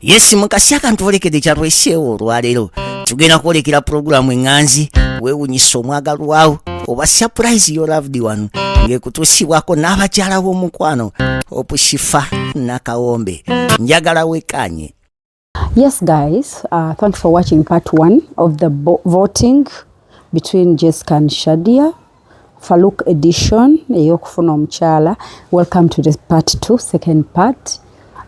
Yes mukasi akantwolekede kyatweseewo olwaleero tugenda kwolekera pulogulaamu eŋŋanzi weewunyisa omwagalwawo oba surprise your loved one ng'ekutuusibwako n'abakyala b'omukwano Opushifa Nakawombe. Njagala wekanye. Yes guys, thanks for watching part 1 of the voting between Jessica and Shadia Farouk edition eyokufuna omukyala. Welcome to the part 2, second part.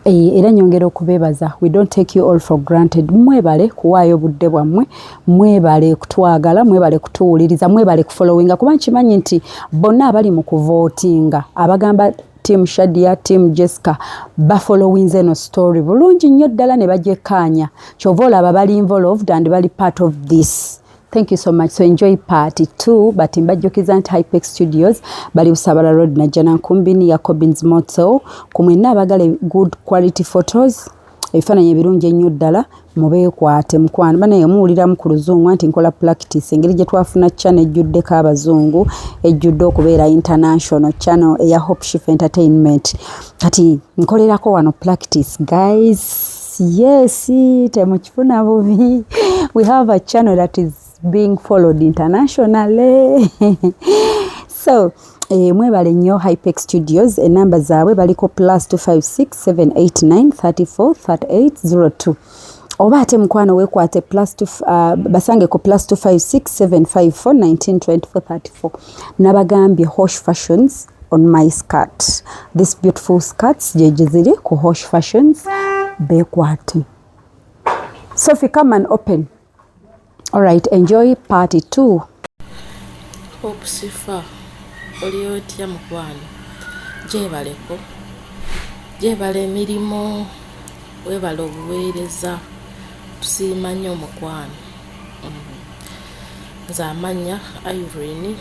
Era nyongera okubebaza, we don't take you all for granted. Mwebale kuwaayo budde bwammwe, mwebale kutwagala, mwebale kutuwuliriza, mwebale kufollowinga kuba nkimanyi nti bonna abali mu kuvotinga abagamba Team Shadia, Team Jessica bafollowinze no story bulungi nnyo ddala ne bagyekkaanya kyova olaba bali involved and bali part of this. Thank you so much. So enjoy part 2 but mbajjukiza nti Hypex Studios bali Busabala Road na Jana Nkumbini ya Cobbins Moto kumwena abagala good quality photos ebifaananyi ebirungi ennyo ddala mubeekwate mukwano bana yemuwuliramu ku luzungu anti nkola practice engeri gye twafuna channel ejjuddeko abazungu ejjudde okubeera international channel eya Hope Shift Entertainment kati nkolerako wano practice guys. Yes, temukifuna bubi. We have a channel that is being followed internationally. So mwebale nnyo Hypex Studios enamba zaabwe baliko +256 789 34 3802 oba ate mukwano weekwate basange ku +256 754 19 24 34 nabagambye Hosh Fashions on my skirt. This beautiful skirts jeje ziri ku Hosh Fashions beekwate. Sophie, come and open. All right, enjoy part 2. Opushifa oliotya mukwano gyebaleko gyebale emirimu webale obuweereza tusiima nnyo omukwano. Nze amanya Irene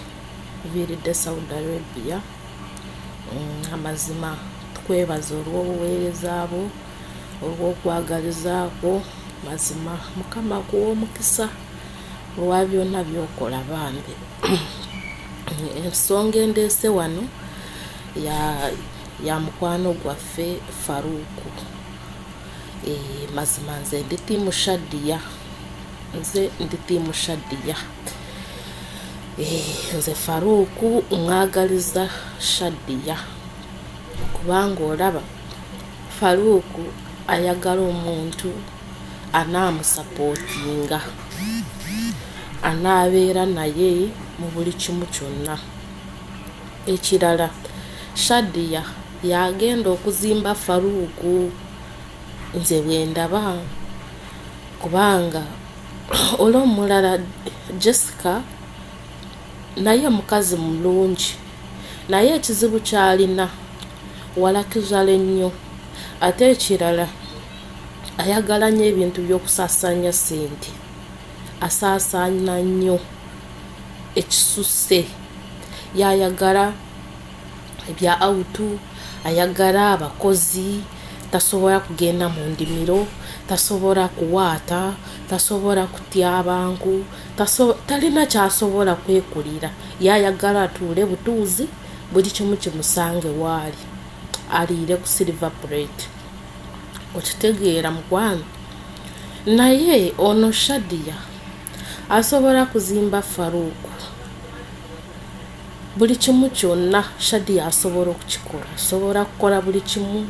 viiridde Saudi Arabia. Amazima tukwebaza olw'obuweereza bwo olw'okwagalizaako mazima Mukama akuwa omukisa olwa byonna byokola bambi. Ensonga endeese wano ya mukwano gwaffe Faruku. Mazima nze ndi tiimu Shadia. Nze Faruku mwagaliza Shadia kubanga olaba Faruku ayagala omuntu anaamusapotinga anaabeera naye mu buli kimu kyonna. Ekirala Shadia yagenda okuzimba Faruku nze bwendaba kubanga olw'omulala Jessica naye mukazi mulungi naye ekizibu kyalina walakizale nnyo ate ekirala ayagala nnyo ebintu by'okusaasanya ssente asaasaanya nnyo ekisusse yayagala ebya autu ayagala abakozi tasobola kugenda mu ndimiro tasobola kuwaata tasobola kutya abantu talina kyasobola kwekulira yayagala atuule butuuzi buli kimu kimusange waali aliire ku silver plate. Okitegeera mukwano naye ono Shadia asobola kuzimba Faruku buli kimu kyonna Shadia asobola okukikola asobola kukola buli kimu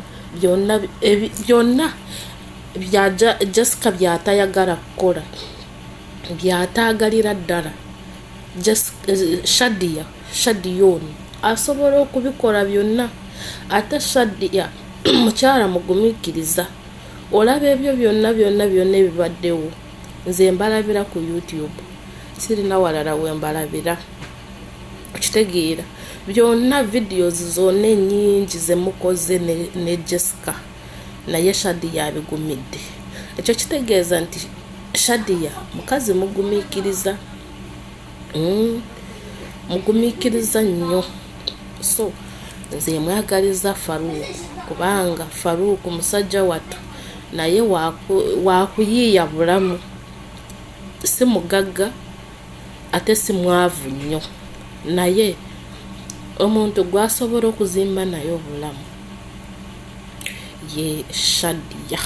byonna bya Jessica byatayagala kukola byataagalira ddala Shadia ono asobola okubikola byonna ate Shadia mukyala mugumiikiriza olaba ebyo byonna ebibaddewo nze mbalabira ku YouTube sirina walala we mbalabira. Okitegeera byonna videos zonna ennyingi ze mukoze ne Jessica naye Shadia abigumidde. Ekyo kitegeeza nti Shadia mukazi mugumiikiriza mugumiikiriza nnyo. So nze mwagaliza Faruku kubanga Faruku musajja wattu naye wakuyiiya bulamu si mugagga ate si mwavu nnyo naye omuntu gwasobola okuzimba naye obulamu ye Shadia.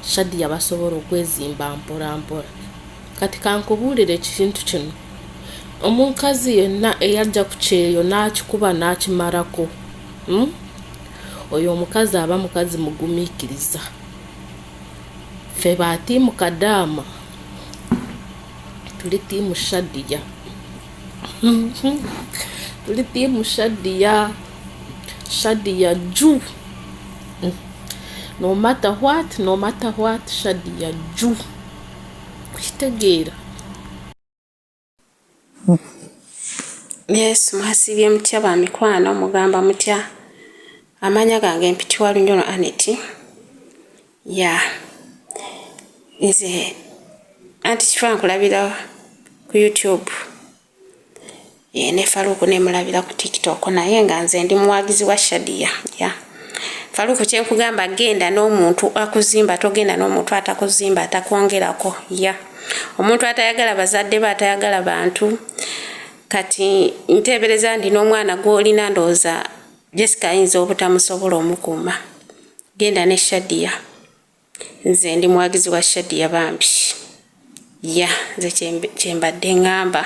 Shadia basobola okwezimba mpola mpola. Kati kankubuulire ekintu kino, omukazi yenna eyajja ku kyeyo n'akikuba n'akimalako, oyo omukazi aba mukazi mugumiikiriza. Ffe ba ttiimu Kadaama tuli ttiimu Shadia. Tuli ttiimu Shadia. Shadia juu. No matter what, Shadia juu. Kitegeera. Yes, mwasibye mutya ba mikwano mugamba mutya. Amanya gange mpiti wa Lunyolo Aneti. Nze anti kifa nkulabira ku YouTube. Ne Faruku ne mulabira ku TikTok naye nga nze ndi muwagizi wa Shadia. Faruku kyenkugamba genda n'omuntu akuzimba togenda n'omuntu atakuzimba atakwongerako. Omuntu atayagala bazadde ba atayagala bantu. Kati ntebereza ndi n'omwana gw'olina ndooza Jessica ayinza obutamusobola omukuuma. Genda ne Shadia. Nze ndi muwagizi wa Shadia bambi. Nze kyembadde ngamba.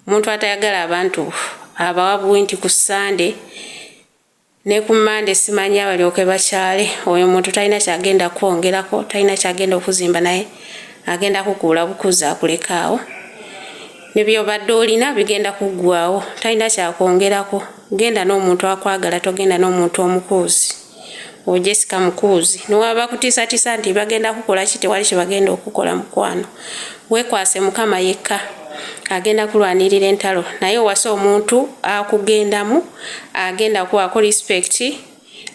Omuntu atayagala abantu abawa buwinti ku Sunday ne ku Monday simanyi abalyoke bakyale. Oyo omuntu talina kyagenda kwongerako, talina kyagenda okuzimba naye agenda kukuula bukuza akulekaawo. Ne byobadde olina bigenda kuggwaawo, talina kyakwongerako. Genda n'omuntu akwagala, togenda n'omuntu omukuuzi. O Jessica mukuuzi. Niwaba kutiisatiisa nti bagenda kukola ki tewali kye bagenda okukola mukwano. Weekwase Mukama yekka agenda kulwanirira entalo. Naye owasa omuntu akugendamu, agenda kuwaako respect,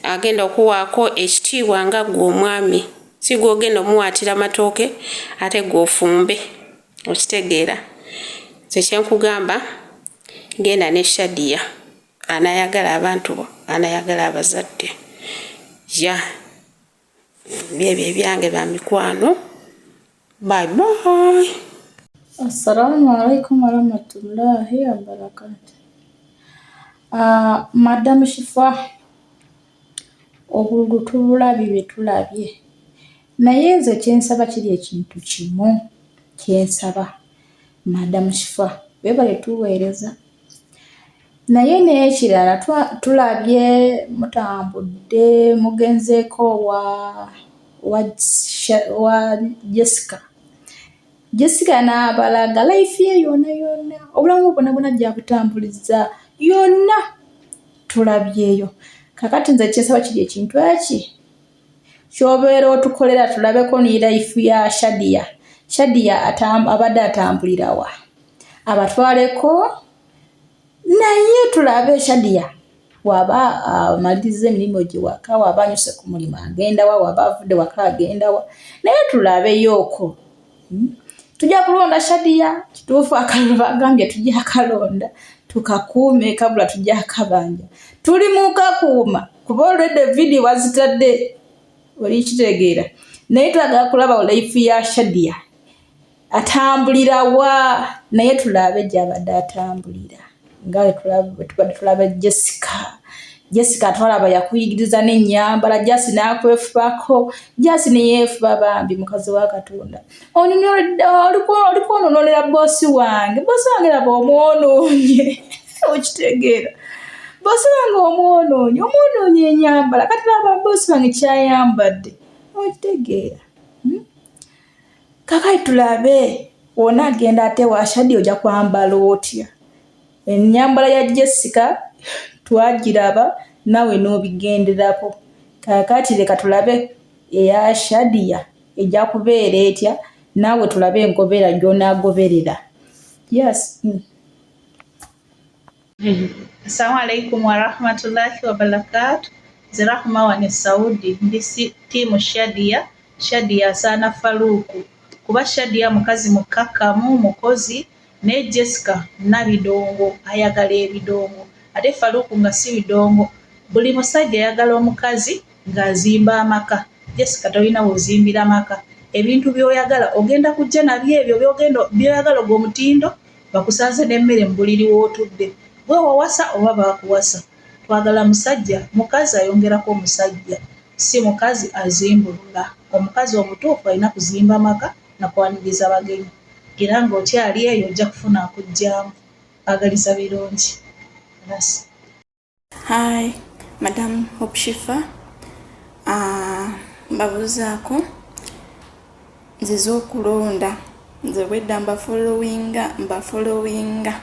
agenda okuwaako ekitiibwa nga ggwe omwami. Si gw'ogenda omuwaatira matooke ate gw'ofumbe. Okitegeera. Kyenkugamba genda ne Shadia. Anayagala abantu, anayagala abazadde. Byebyo ebyange ba mikwano. Bye. Assalamu alaikum warahmatullahi wabarakatuh. Madam Shifa, obululu tubulabye bye tulabye. Naye nze kyensaba kiri ekintu kimu. Kyensaba Madam Shifa, webale tuweereza. Naye n'ekirala tulabye mutambudde mugenzeeko wa Jessica. Jessica n'abalaga life ye yonna obulamu bwonna gy'abutambuliza yonna tulabyeyo. Kakati nze kyensaba kiri ekintu eki ky'obeera otukolera tulabeko ni life ya Shadia. Shadia abadde atambulira wa? Abatwaleko naye tulabe Shadia waba amaliriza emirimu gye waka, waba anyuse ku mulimu agenda wa, waba avudde waka agenda wa. Naye tulabeyooko. Tujja kulonda Shadia, kituufu akalulu bagambye tujja akalonda, tukakuume kabula tujja akabanja. Tuli mu kakuuma kuba olwedde video wazitadde oli kitegeera. Naye twagala kulaba life ya Shadia. Atambulira wa? Naye tulabe gy'abadde atambulira. Ngawe tulabe Jessica. Jessica twalaba yakuyigiriza n'ennyambala, Jasi n'akwefubako, Jasi ne yeefuba bambi mukazi wa Katonda. Oliko ononolera boosi wange. Boosi wange laba omwonoonye. Okitegeera. Boosi wange omwonoonye ennyambala. Kati laba boosi wange kyayambadde. Okitegeera. Kakati tulabe wona agenda ate wa Shadia ojja kwambala otya. Ennyambala ya Jessica twagiraba nawe n'obigenderako. Kakati leka tulabe eya Shadia ejja kubeera etya, nawe tulabe engoberera gy'onaagoberera. Assalamu alaikum warahmatullahi wabarakatuh. Zirahma wane Saudi ndi tiimu Shadia asaana Faruku. Kuba Shadia mukazi mukkakkamu mukozi ne Jessica nabidongo ayagala ebidongo. Ate Faruku nga si bidongo. Buli musajja ayagala omukazi ng'azimba amaka. Jessica tolina wozimbira maka. Ebintu by'oyagala ogenda kujja nabyo ebyo by'oyagala ogw'omutindo bakusanze n'emmere mu buliri w'otudde. Gwe wawasa oba baakuwasa. Twagala musajja, mukazi ayongerako omusajja. si mukazi azimbulula. Omukazi omutuufu alina kuzimba maka nakwaniriza bagenyi. Era ng'okyali eyo ojja kufuna akujjaamu. Agaliza birungi. Hi, Madam Hopshifa. Mbabuzaako nzize okulonda. Nze bwedda mbafollowinga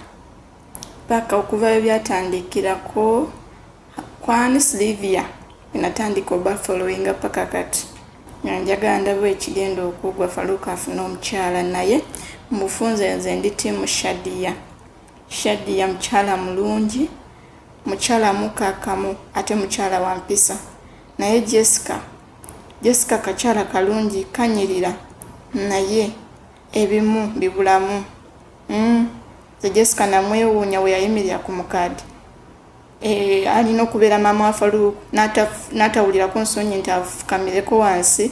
paka okuva byatandikirako kwani Silvia natandika obafollowinga paka kati. Njagala ndaba ekigenda okugwa Faluka afuna omukyala naye mubufunze nze ndi tiimu Shadia mukyala mulungi, mukyala mukakamu ate mukyala wa mpisa. Naye Jessica kakyala kalungi kanyirira naye ebimu bibulamu. Ze Jessica namwewuunya we yayimirira ku mukadi. Alina okubeera maama wa Faluku n'atawulira ku nsonyi nti afukamireko wansi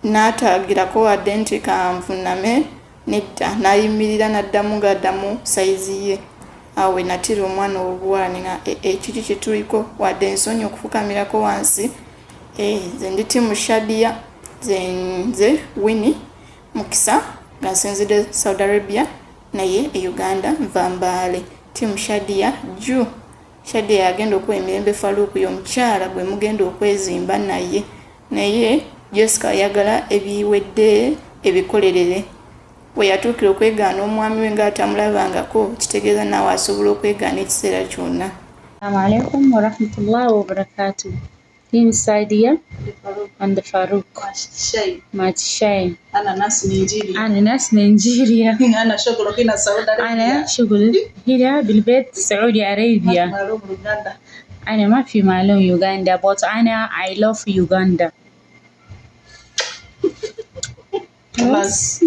n'atagirako wadde nti kanvuname nedda n'ayimirira n'addamu ng'addamu sayizi ye. Awe natira omwana obuwala nga ekiri kye tuliko wadde ensonyi okufukamirako wansi. Nze ndi tiimu Shadia, nze Winnie Mukisa nga nsinzidde Saudi Arabia naye e Uganda nva Mbale. Tiimu Shadia jju. Shadia yagenda okuwa emirembe Faluku y'omukyala gwe mugenda okwezimba naye Jessica yagala ebiwedde ebikolerere. We yatuukira okwegaana omwami we ng'atamulabangako kitegeeza naawe asobola okwegaana ekiseera kyonna. Assalamu alaikum wa rahmatullahi wa barakatuh. Team Sadia and Farouk. Much shame. Ana nasi Nigeria. أنا شغل هنا بالبيت سعودي عربية. أنا ما في معلوم يوغندا but أنا I love Uganda. بس.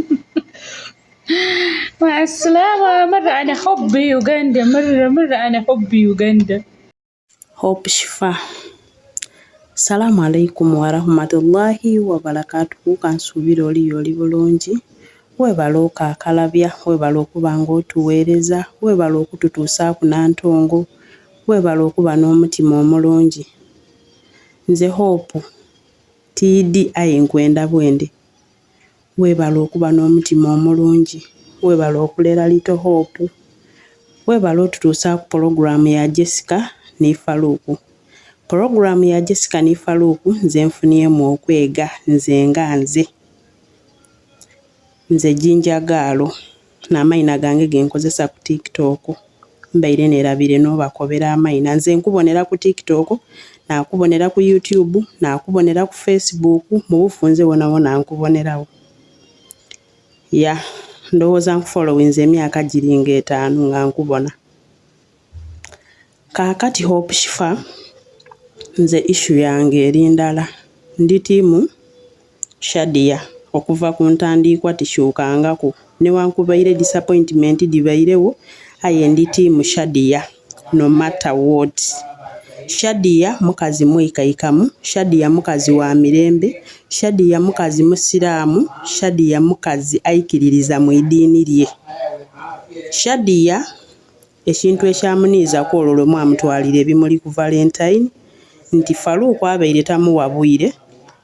مع السلامة. مرة أنا حب يوغندا. مرة أنا حب يوغندا. Hopshifa. Salamu alaikum wa rahmatullahi wa barakatuhu. Kansuubira oli bulungi. Weebala okaakalabya, weebala okuba ng'otuweereza, weebala okututuusa ku Nantongo, weebala okuba n'omutima omulungi. Nze Hope TDI Nkwenda Bwende. Weebala okuba n'omutima omulungi, weebala okulera Little Hope, weebala otutuusa ku pulogulaamu ya Jessica ne Faluku. Pulogulaamu ya Jessica ne Faluku nze nfuniemu okwega nze Jinjagaalo n'amayina gange ge nkozesa ku TikTok. Mbaire neerabire n'obakobera amayina. Nze nkubonera ku TikTok, naakubonera ku YouTube, naakubonera ku Facebook, mu bufunze wona nkubonerawo. Ndowooza nkufollowinze emyaka giringa 5 nga nkubona. Kaakati Hopshifa, nze issue yange eri ndala. Ndi tiimu Shadia okuva ku ntandiikwa tishuukangako. Newankubadde disappointment dibairewo, aye ndi tiimu Shadia no matter what. Shadia mukazi mwekaikamu, Shadia mukazi wa mirembe, Shadia mukazi musiraamu, Shadia mukazi aikiririza mu idiini lye. Shadia ekintu ekyamuniiza ku olwo lwe mwamutwalira ebimuli ku Valentine nti Faluku abaire tamuwabwire,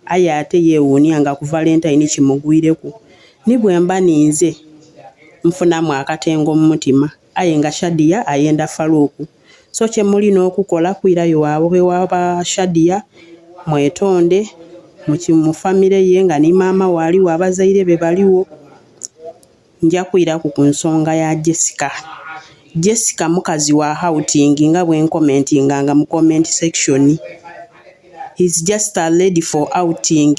aye ate yeewuunya nga ku Valentine kimugwireku. Ni bwe mba ninze nfunamu akatengo mu mutima, aye nga Shadia ayenda Faluku. So kye mulina okukola kwirayo waabwe waba Shadia mwetonde mu famire ye nga ni maama waaliwo abazaire be baliwo. Nja kwiraku ku nsonga ya Jessica. Jessica mukazi wa outing nga bwe nkomentinga nga mu comment section. He's just a lady for outing,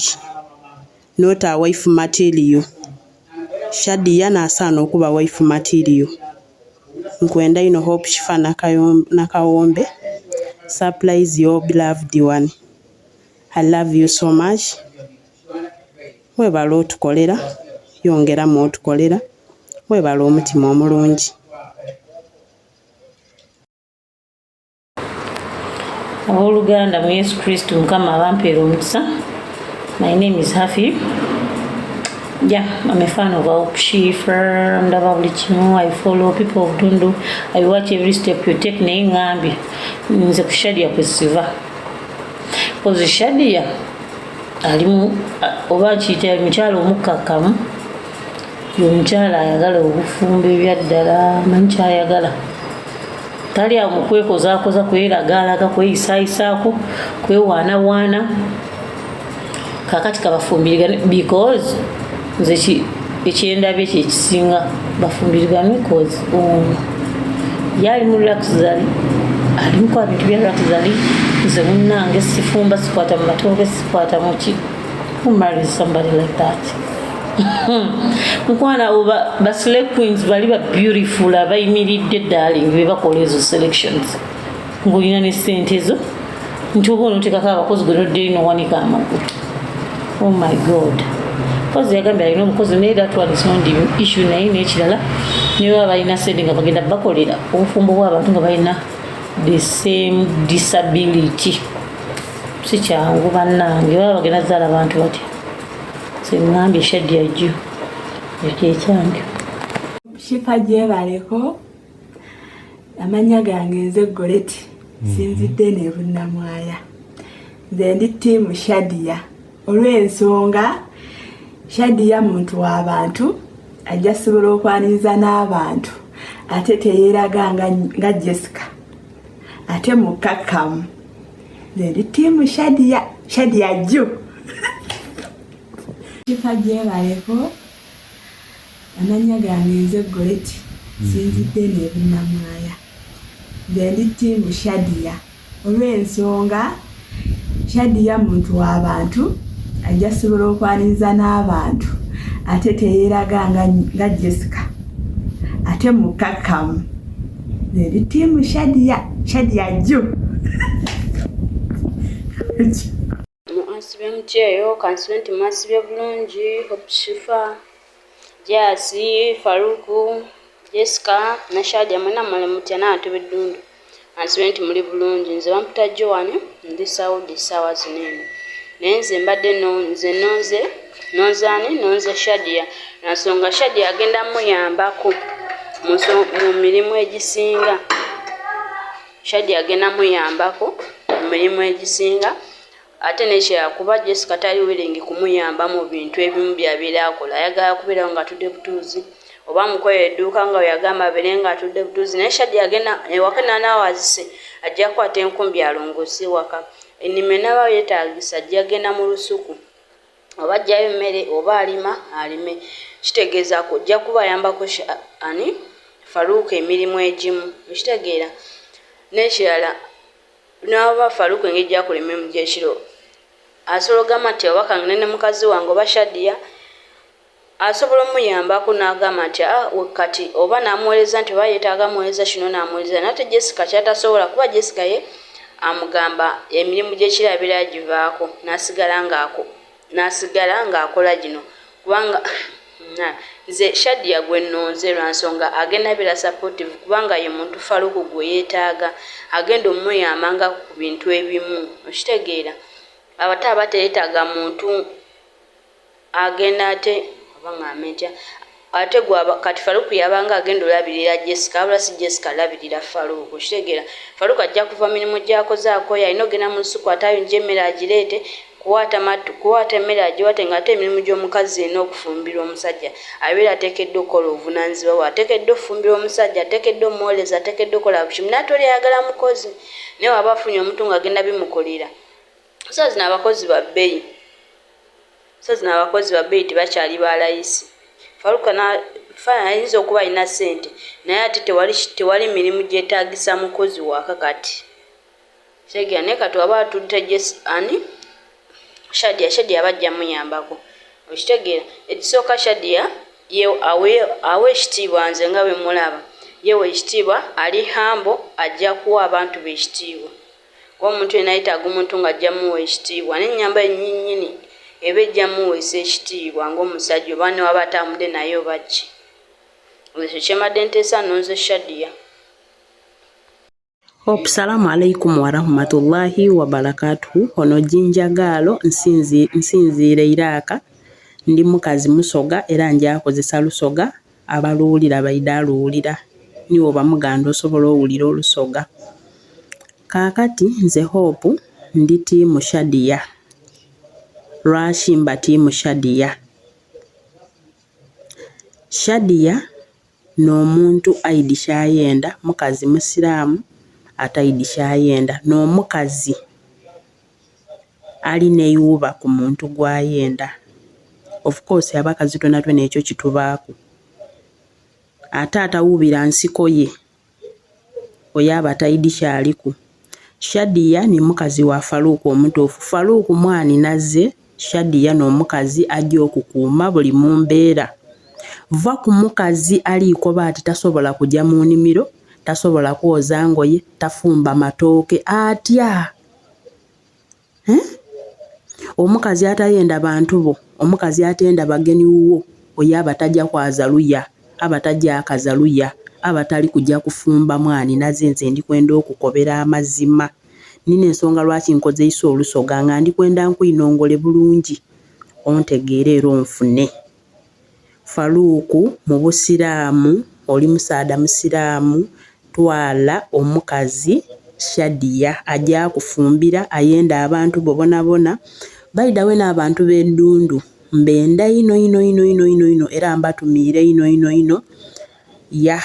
not a wife material. Shadia nasaana okuba wife material. Nkwenda ino Hopshifa nakawombe. Surprise your beloved one. I love you so much. Weebala otukolera, yongeramu otukolera. Weebala omutima omulungi. Abooluganda mu Yesu Kristo Mukama abampeera omukisa. My name is Hafi. I'm a fan of Hopshifa. Ndaba buli kimu. I follow people of Dundu. I watch every step you take naye ngambi nze ku Shadia kwe siva. kozi Shadia alimu oba kiyita mukyala omukkakkamu omukyala ayagala obufumbo ebyaddala manyi kyayagala tali awo mukwekozaakoza kwelagaalaga kweyisaayisaako kwewaanawaana kakati kabafumbirigane because nze ekyendabye kyekisinga bafumbirigane cause yali mu luxury alimuko bintu bya luxury nze munnange sifumba sikwata mu matooke sikwata mu ki who marries somebody like that mukwana ba select queens bali ba beautiful abayimiridde darling be bakola ezo selections ngulina ne sente ezo nti oba onotekako abakozi gwenodde nowanika amagulu. Oh my god kozi yagambye alina omukozi naye that one is not the issue naye n'ekirala niwe baba balina sente nga bagenda bakolera obufumbo bw'abantu nga balina the same disability si kyangu bannange baba bagenda zaala abantu batya sengambye Shadia jjo ekyange shifa gyebaleko amanya gange nze Goleti sinzidde ne bunnamwaya nze ndi tiimu Shadia olw'ensonga Shadia muntu w'abantu ajja sobola okwaniriza n'abantu ate teyeeraga nga Jessica ate mukkakkamu nze ndi tiimu Shadia jjo shifa gyebaleko amanya gange nze Goleti sinzidde ne bunnamwaya nze ndi tiimu Shadia olw'ensonga Shadia muntu w'abantu ajja sobola okwaniriza n'abantu ate teyeeraga nga Jessica ate mukkakkamu nze ndi tiimu Shadia jjo Mwasibe mcheyo kanswenti mwasibe bulungi Shifa Jasi Faruku Jessica na Shadia mwena mwale mutya na atubedundu answenti muli bulungi nze bamputa Joan ndi Saudi sawa zinene nenze mbadde nonze Shadia nansonga Shadia agenda muyambako mu mirimu egisinga Shadia agenda muyambako mu mirimu egisinga ate nekya kuba Jessica tali willing kumuyamba mu bintu ebimu byabeera akola ayagala kubeera nga atudde butuuzi oba mukoye edduuka nga yagamba abeere nga atudde butuuzi naye Shadia agenda ewaka n'anaawazise ajja kukwata enkumbi alongoose waka ennime n'aba yeetaagisa ajja agenda mu lusuku oba ajjayo emmere oba alime kitegeeza kujja kubayambako ani Faruku emirimu egimu ekitegeera n'ekirala n'aba Faruku engeri gyakola emirimu gy'ekiro asobola ogamba nti obaka ne mukazi wange oba Shadia asobola omuyambako n'agamba nti kati oba n'amuweereza nti oba yeetaaga muweereza kino n'amuweereza nate Jessica kyatasobola kuba Jessica ye amugamba emirimu gy'ekiro abeera givaako n'asigala ng'akola gino kubanga nze Shadia gwe nnonze lwa nsonga agenda beera supportive kubanga ye muntu Faruku gwe yeetaaga agenda omuyambanga ku bintu ebimu okitegeera abata abateetaaga muntu agenda ate abangametya ate kati Faruku yabanga agenda olabirira Jessica abula si Jessica alabirira Faruku okitegeera Faruku ajja kuva mirimu gy'akozaako yalina ogenda mu lusuku atayinja emmere agireete kuwaata emmere agiwate ng'ate emirimu gy'omukazi erina okufumbira omusajja abeera ateekeddwa okukola obuvunaanyizibwa bwe ateekeddwa okufumbira omusajja ateekeddwa omuwoleza ateekeddwa okukola bukimu naye toli ayagala mukozi naye waba afunye omuntu ng'agenda bimukolera so zino abakozi ba bbeeyi tebakyali balayisi Faruku ayinza okuba alina ssente naye ate tewali mirimu gyetaagisa mukozi waka kati kitegeera naye kati waba atudde Shadia bajja muyambako okitegeera ekisooka Shadia ye awe ekitiibwa nze nga bwe mulaba yewe ekitiibwa ali hambo ajja kuwa abantu be ekitiibwa kuba omuntu yena ayetaaga omuntu ng'ajja muwa ekitiibwa n'ennyamba ennyinnyini eba ejja muweesa ekitiibwa ng'omusajja oba ne waba atambudde naye oba ki ekyo kyemadde nteesa nnonze Shadia. Assalamu alaikum warahmatullahi wabarakatuhu. Ono Jinjagaalo nsinziire Iraaka ndi mukazi musoga era njakozesa lusoga abaluwulira baide aluwulira niwo bamuganda osobola owulira olusoga. Kaakati nze Hope ndi tiimu Shadia. Lwaki mba tiimu Shadia? Shadia n'omuntu aidi kyayenda, mukazi musiraamu ataidi kyayenda, n'omukazi alina eyuuba ku muntu gwayenda. Of course abakazi twena ekyo kitubaako. Ate atawuubira nsiko ye oyo aba taidi kyaliku. Shadia ni mukazi wa Faruku omutuufu. Faruku mwani nazze, Shadia n'omukazi ajja okukuuma buli mu mbeera. Va ku mukazi aliko baati tasobola kujja mu nnimiro, tasobola kwoza ngoye, tafumba matooke atya. Omukazi atayenda bantu bo, omukazi atenda bagenyi wo, oyo aba tajja kwaza luya, aba tajja akaza luya, aba tali kujja kufumba mwani nazze nze ndi kwenda okukobera amazima. Nina ensonga lwaki nkoze iso olusoga nga ndi kwenda nkwinongole bulungi. Ontegeera era onfune. Faruku mu busiraamu, oli musaada musiraamu, twala omukazi Shadia ajja kufumbira ayenda abantu bobonabona. Baidawe n'abantu b'endundu mbenda ino era mbatumiire ino ya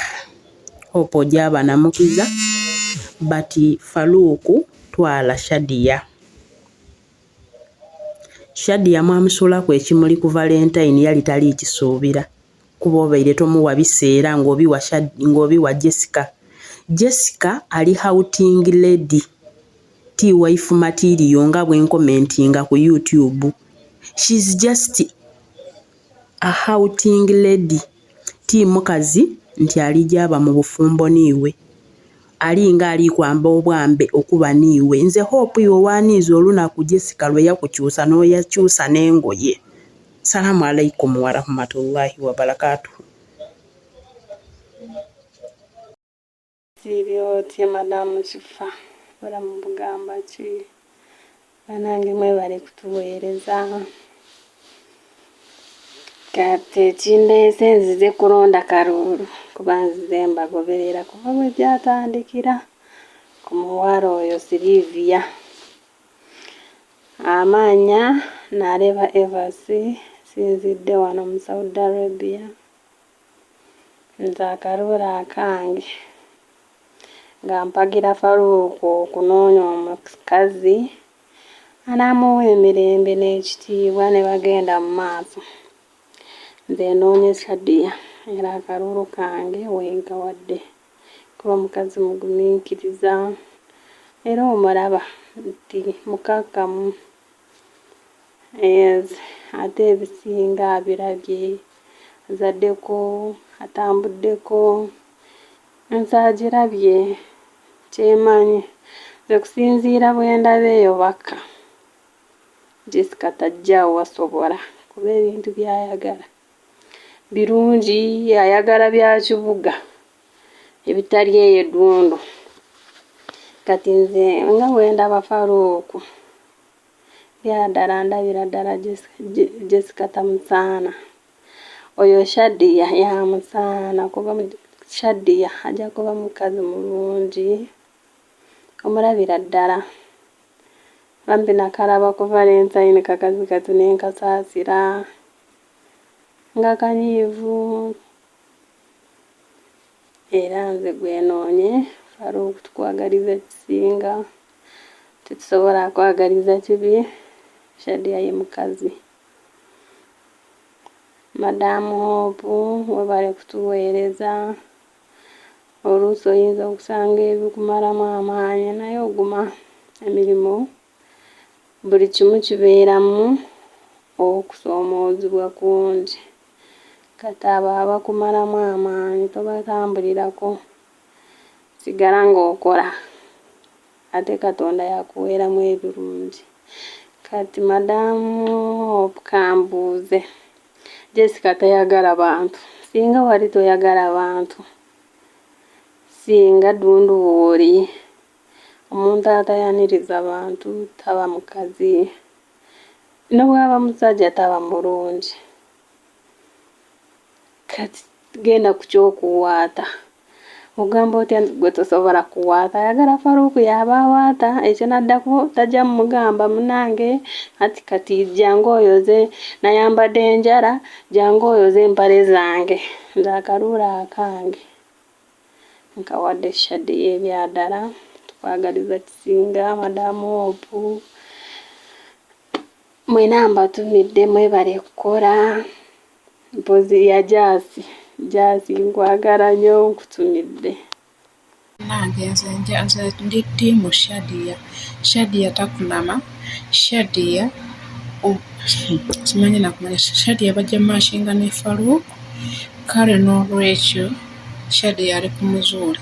hopo gyaba namukiza bati Faruku twala Shadia. Shadia mwamusulaku ekimuli ku Valentine yali tali kisuubira kuba obaire tomuwa biseera ng'obi wa Jessica. Jessica ali outing lady, ti wife material nga bwe commentinga ku YouTube. She's just a outing lady, ti mukazi nti alijaba mu bufumbo niwe. Ali nga ali kwamba obwambe okuba niwe. Nze hope yo waniiza olunaku Jessica lwe yakukyusa n'oyakyusa n'engoye. Salamu alaikum wa rahmatullahi wa barakatuh. Sibyootye madamu Kifa balamu bugamba ki banange mwebale kutuweereza kati ekindeese nzize kulonda Karuulu kuba nzize mbagoberera kuva bwe byatandikira ku muwala oyo Silivia. Amanya Naleba Evans sinzidde wano mu Saudi Arabia. Nze Karuulu akange nga mpagira Faruku okunoonya omukazi anaamuwa emirembe n'ekitiibwa ne bagenda mu maaso. Nze noonye Shadia era Karuulu kange wengawadde kuba mukazi mugumiikiriza era omulaba nti mukakkamu. Ate ebisinga abirabye azaddeko atambuddeko nze agirabye kyemanyi nze kusinziira bwe ndaba eyo baka Jessica tajjaawo wasobola kuba ebintu by'ayagala birungi, ayagala bya kibuga ebitali eyo eddundu. Kati nze nga bwe ndaba Faruku byaddala ndabira ddala Jessica tamusaana. Oyo Shadia yamusaana kuba Shadia ajja kuba mukazi mulungi omulabira ddala. Bambi nakalaba ku Valentine kakazi katu nenkasaasira nga kanyiivu. Era nze gwenoonye Faruku tukwagaliza ekisinga, tetusobola kwagaliza kibi. Shadia ye mukazi. Madamu Hope webale kutuweereza. Oluusi oyinza okusanga ebikumalamu amaanyi naye oguma emirimu buli kimu kibeeramu okusoomoozebwa kungi. Kati abo abakumalamu amaanyi tobatambulirako, sigala ng'okola ate Katonda yakuweeramu ebirungi. Kati Madamu Hope kambuuze, Jessica tayagala bantu. Singa wali toyagala bantu, singa ddundu wooli omuntu atayaniriza bantu taba mukazi, nobwaba musajja taba mulungi. Kati genda ku kyokuwaata ogamba otya gwe tosobola kuwaata ayagala Faruku yabawaata ekyo naddako tajja mugamba munange ati kati jangu oyoze nayambadde enjala jangu oyoze empale zange nzakaluula akange nkawadde Shadi y'ebyadala tukwagaliza Kisinga Madamu Opu mwena mbatumidde mwebale kukola mpozi ya Jaasi nkwagala nnyo nkutumidde. Nange nze ndi ttiimu Shadiya takulama Shadiya simanyi nakumanya Shadiya bajja mashinga ne Faruku kale n'olwekyo Shadiya ali ku muzuule.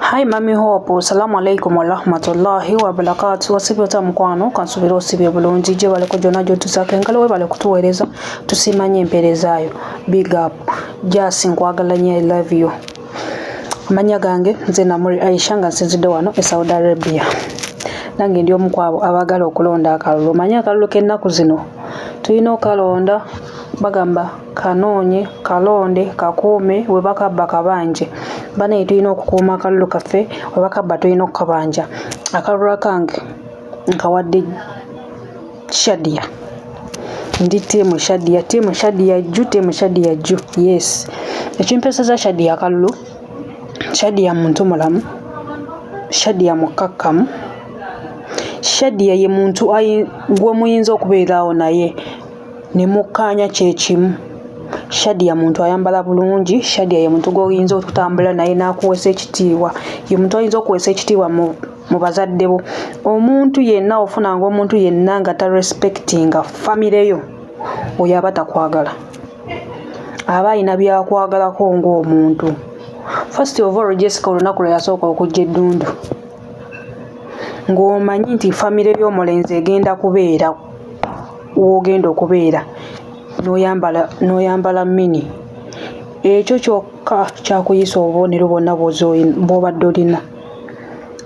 Hi Mami Hope, assalamu alaikum wa rahmatullahi wa barakatuh. Wasibye mukwano kansubira osibye bulungi je bale ko jona jo tusake ngalo we bale kutuweereza tusimanye emperezaayo. Big up. Just nkwagala nnyo, I love you. Amanya gange nze Namuli Aisha nga nsinzidde wano e Saudi Arabia. Nange ndi omu kwabo abagala okulonda akalulu. Manya akalulu k'ennaku zino tulina okalonda bagamba kanoonye kalonde kakuume we bakabba kabanje. Bane tulina okukuuma akalulu kaffe we bakabba tulina okukabanja. Akalulu kange nkawadde Shadiya. Ndi ttiimu Shadiya jju. Yes. Ekimpeseza Shadiya akalulu, Shadiya muntu mulamu, Shadiya mukkakkamu, Shadiya ye muntu gwe muyinza okubeerawo naye ne mukkaanya kyekimu. Shadiya muntu ayambala bulungi, Shadiya ye muntu gw'oyinza okutambula naye n'akuweesa ekitiibwa, ye muntu ayinza okuweesa ekitiibwa mu bazadde bo. Omuntu yenna ofunanga omuntu yenna nga tarespectinga famire yo oyo aba takwagala, aba ayina byakwagalako ng'omuntu. First of all, Jessica olunaku lwe yasooka okujja eddundu ng'omanyi nti famire y'omulenzi egenda kubeera w'ogenda okubeera n'oyambala mini, ekyo kyokka kyakuyisa obubonero bwonna bw'obadde olina.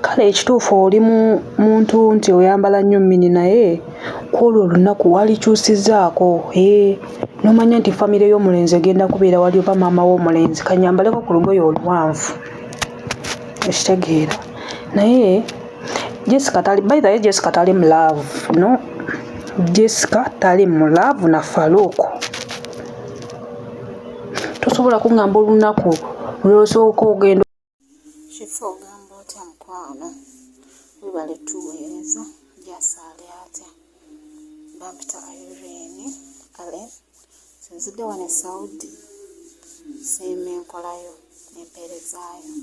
Kale ekituufu oli muntu nti oyambala nnyo mini naye kwolwo olunaku walikyusizaako n'omanya nti famire y'omulenzi egenda kubeera wali oba maama w'omulenzi kanyambaleko ku lugoye oluwanvu ekitegeera. Naye Jessica tali mu love, no, Jessica tali mu love na Faruku. Tosobola kungamba olunaku lw'osooka ogenda Kifo ogamba otya mukwano webale tuweereza jasaale atya bampita Irene Allen sinzidde wano e Saudi siima enkolayo empeerezaayo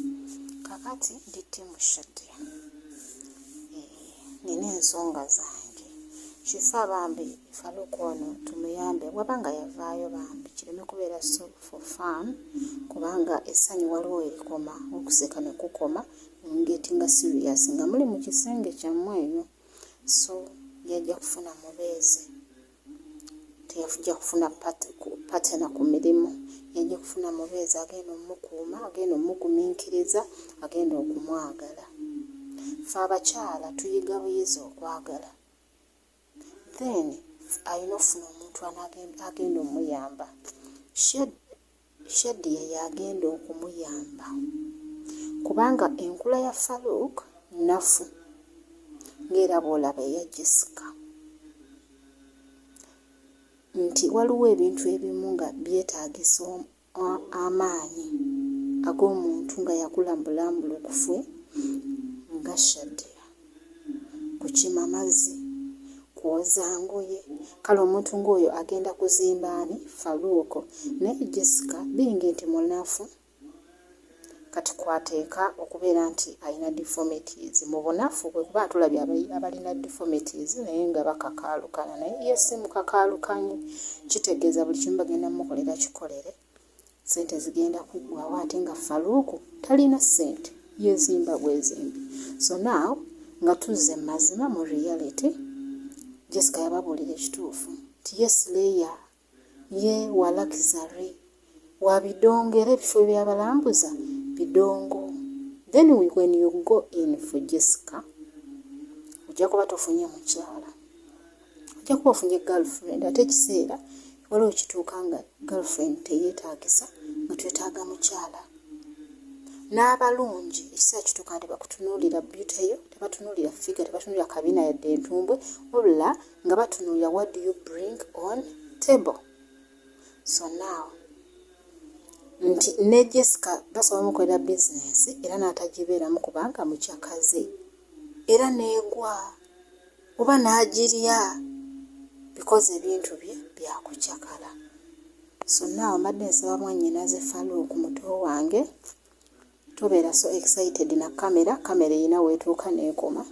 kakati ndi ttiimu Shadiya. Nina ensonga zange kifa bambi Faruku ono tumuyambe wabanga yavaayo bambi kireme kubeera so for fun kubanga essanyu waliwo erikoma okuseka ne kukoma ngetinga serious nga muli mu kisenge kyammwe eyo. So yajja kufuna mubeezi, teyajja kufuna patena ku mirimu, yajja kufuna mubeezi agenda omukuuma, agenda omugumiikiriza, agenda okumwagala. Ffe abakyala tuyiga buyizi okwagala, then ayina ofuna omuntu agenda omuyamba. Shadiya yagenda okumuyamba kubanga enkula ya Faruku nafu ng'era bw'olaba eya Jessica nti waliwo ebintu ebimu nga byetaagisa amaanyi ag'omuntu nga yakula mbulambulukufu nga Shadiya, kukima mazzi, kwoza ngoye. Kale omuntu ng'oyo agenda kuzimba ani? Faruku. Naye Jessica bingi nti munafu kati kwateeka okubeera nti alina deformities. Mu bunafu bwe kuba tulabye abalina deformities naye nga bakakaalukana, naye ye si mukakaalukanye, kitegeeza buli kimu bagenda mukolera kikolere, sente zigenda kuggwawo ate nga Faruku talina ssente, yezimba bwezimbi. So now nga tuzze mazima mu reality, Jessica yababuulira ekituufu nti ye Slayer, ye wa Luxury, wa bidongo era ebifo byabalambuza bidongo. Then when you go in for Jessica ojja kuba tofunye mukyala, ojja kuba ofunye girlfriend. Ate ekiseera waliwo kituuka nga girlfriend teyeetaagisa nga twetaaga mukyala. n'abalungi ekiseera kituuka nti bakutunuulira beauty yo, tebatunuulira figure, tebatunuulira kabina yadde entumbwe, wabula nga batunuulira what do you bring on table. So now nti ne Jessica basobola mukolera bizinensi era n'atagibeeramu kubanga mukyakaze era neegwa oba n'agirya because ebintu bye byakukyakala. So now mbadde nsaba mwannyinaze Faluku muto wange tobeera so excited na kamera erina weetuuka neekoma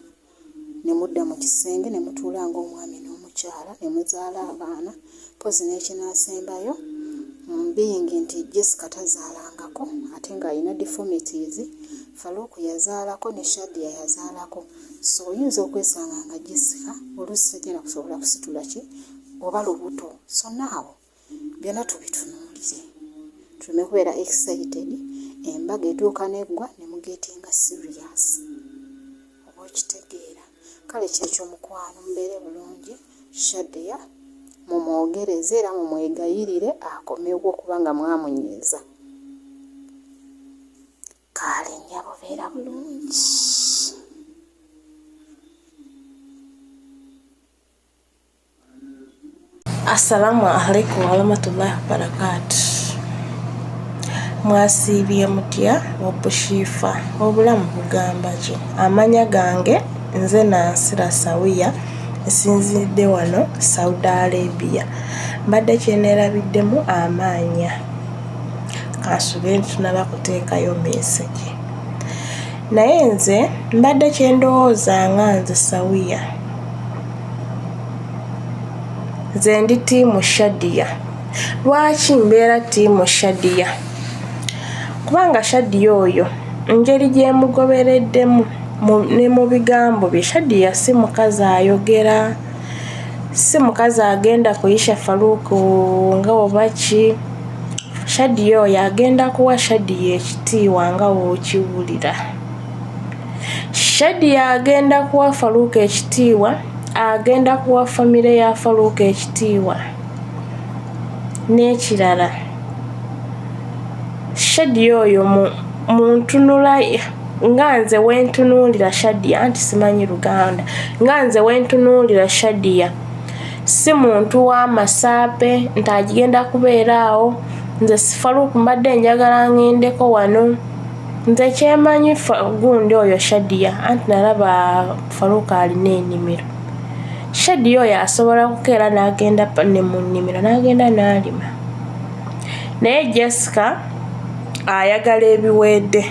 ne mudda mu kisenge ne mutuula ng'omwami n'omukyala ne muzaala abaana pozi n'ekinaasembayo mbiyingi nti Jessica tazaalangako ate ng'alina deformities, Faluku yazaalako ne Shadia yazaalako. So oyinza okwesanga nga Jessica oluusi tajja kusobola kusitula ki oba lubuto. So now byonna tubitunuulire tuleme kubeera excited embaga etuuka neggwa ne mugetinga serious oba okitegeera. Kale kyekyo mukwano mubeere bulungi. Shadia mumwogereze era mumwegayirire akomewo okubanga mwamunyiiza. Kale nnyabo beera bulungi. Assalamu alaikum warahmatullahi wabarakatuh. Mwasiibye mutya Wabushifa obulamu bugamba ki? Amanya gange nze Nansira Sawiya nsinzidde wano Saudi Arabia. Mbadde kyeneerabiddemu amaanya kansube tunaba kuteekayo message. Naye nze mbadde kyendowooza nga nze Sawiya nze ndi tiimu Shadia. Lwaki mbeera tiimu Shadia? Kubanga Shadia oyo engeri gyemugobereddemu ne mu bigambo bye, Shadia si mukazi ayogera, si mukazi agenda kuyisha Faluku nga obaki. Shadia oyo agenda kuwa Shadia ekitiibwa nga wookiwulira. Shadia agenda kuwa Faluku ekitiibwa, agenda kuwa famire ya Faluku ekitiibwa. N'ekirala Shadia oyo muntunula nga nze wentunuulira Shadia, anti simanyi Luganda, nga nze wentunuulira Shadia si muntu w'amasaape nti agenda kubeera awo. Nze si Faluku mbadde njagala ngendeko wano. Nze kyemanyi gundi oyo Shadia, anti nalaba Faluku alina ennimiro. Shadia oyo asobola kukeera n'agenda ne mu nnimiro n'agenda n'alima. Naye Jessica ayagala ebiwedde.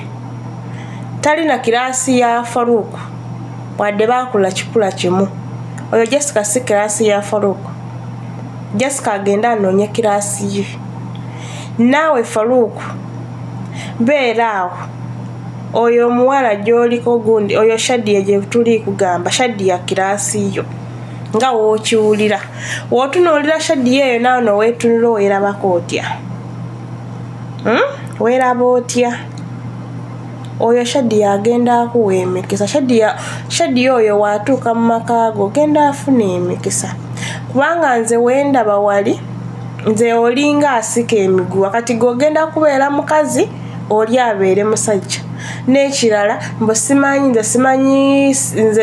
Talina kiraasi ya Faluku wadde baakula kikula kimu. Oyo Jessica si kiraasi ya Faluku. Jessica agenda anoonye kiraasi ye. Naawe Faluku beera awo. Oyo omuwala gy'oliko gundi oyo Shadia gye tuli kugamba, Shadia kiraasi yo nga wookiwulira. Wootunuulira Shadia eyo naawe noweetunula weerabako otya? Weeraba otya? Oyo Shadia agenda akuwa emikisa. Shadia oyo waatuuka mu maka go genda afuna emikisa. Kubanga nze wendaba wali nze olinga asika emiguwa kati gogenda kubeera mukazi oli abeere musajja. N'ekirala mbo nze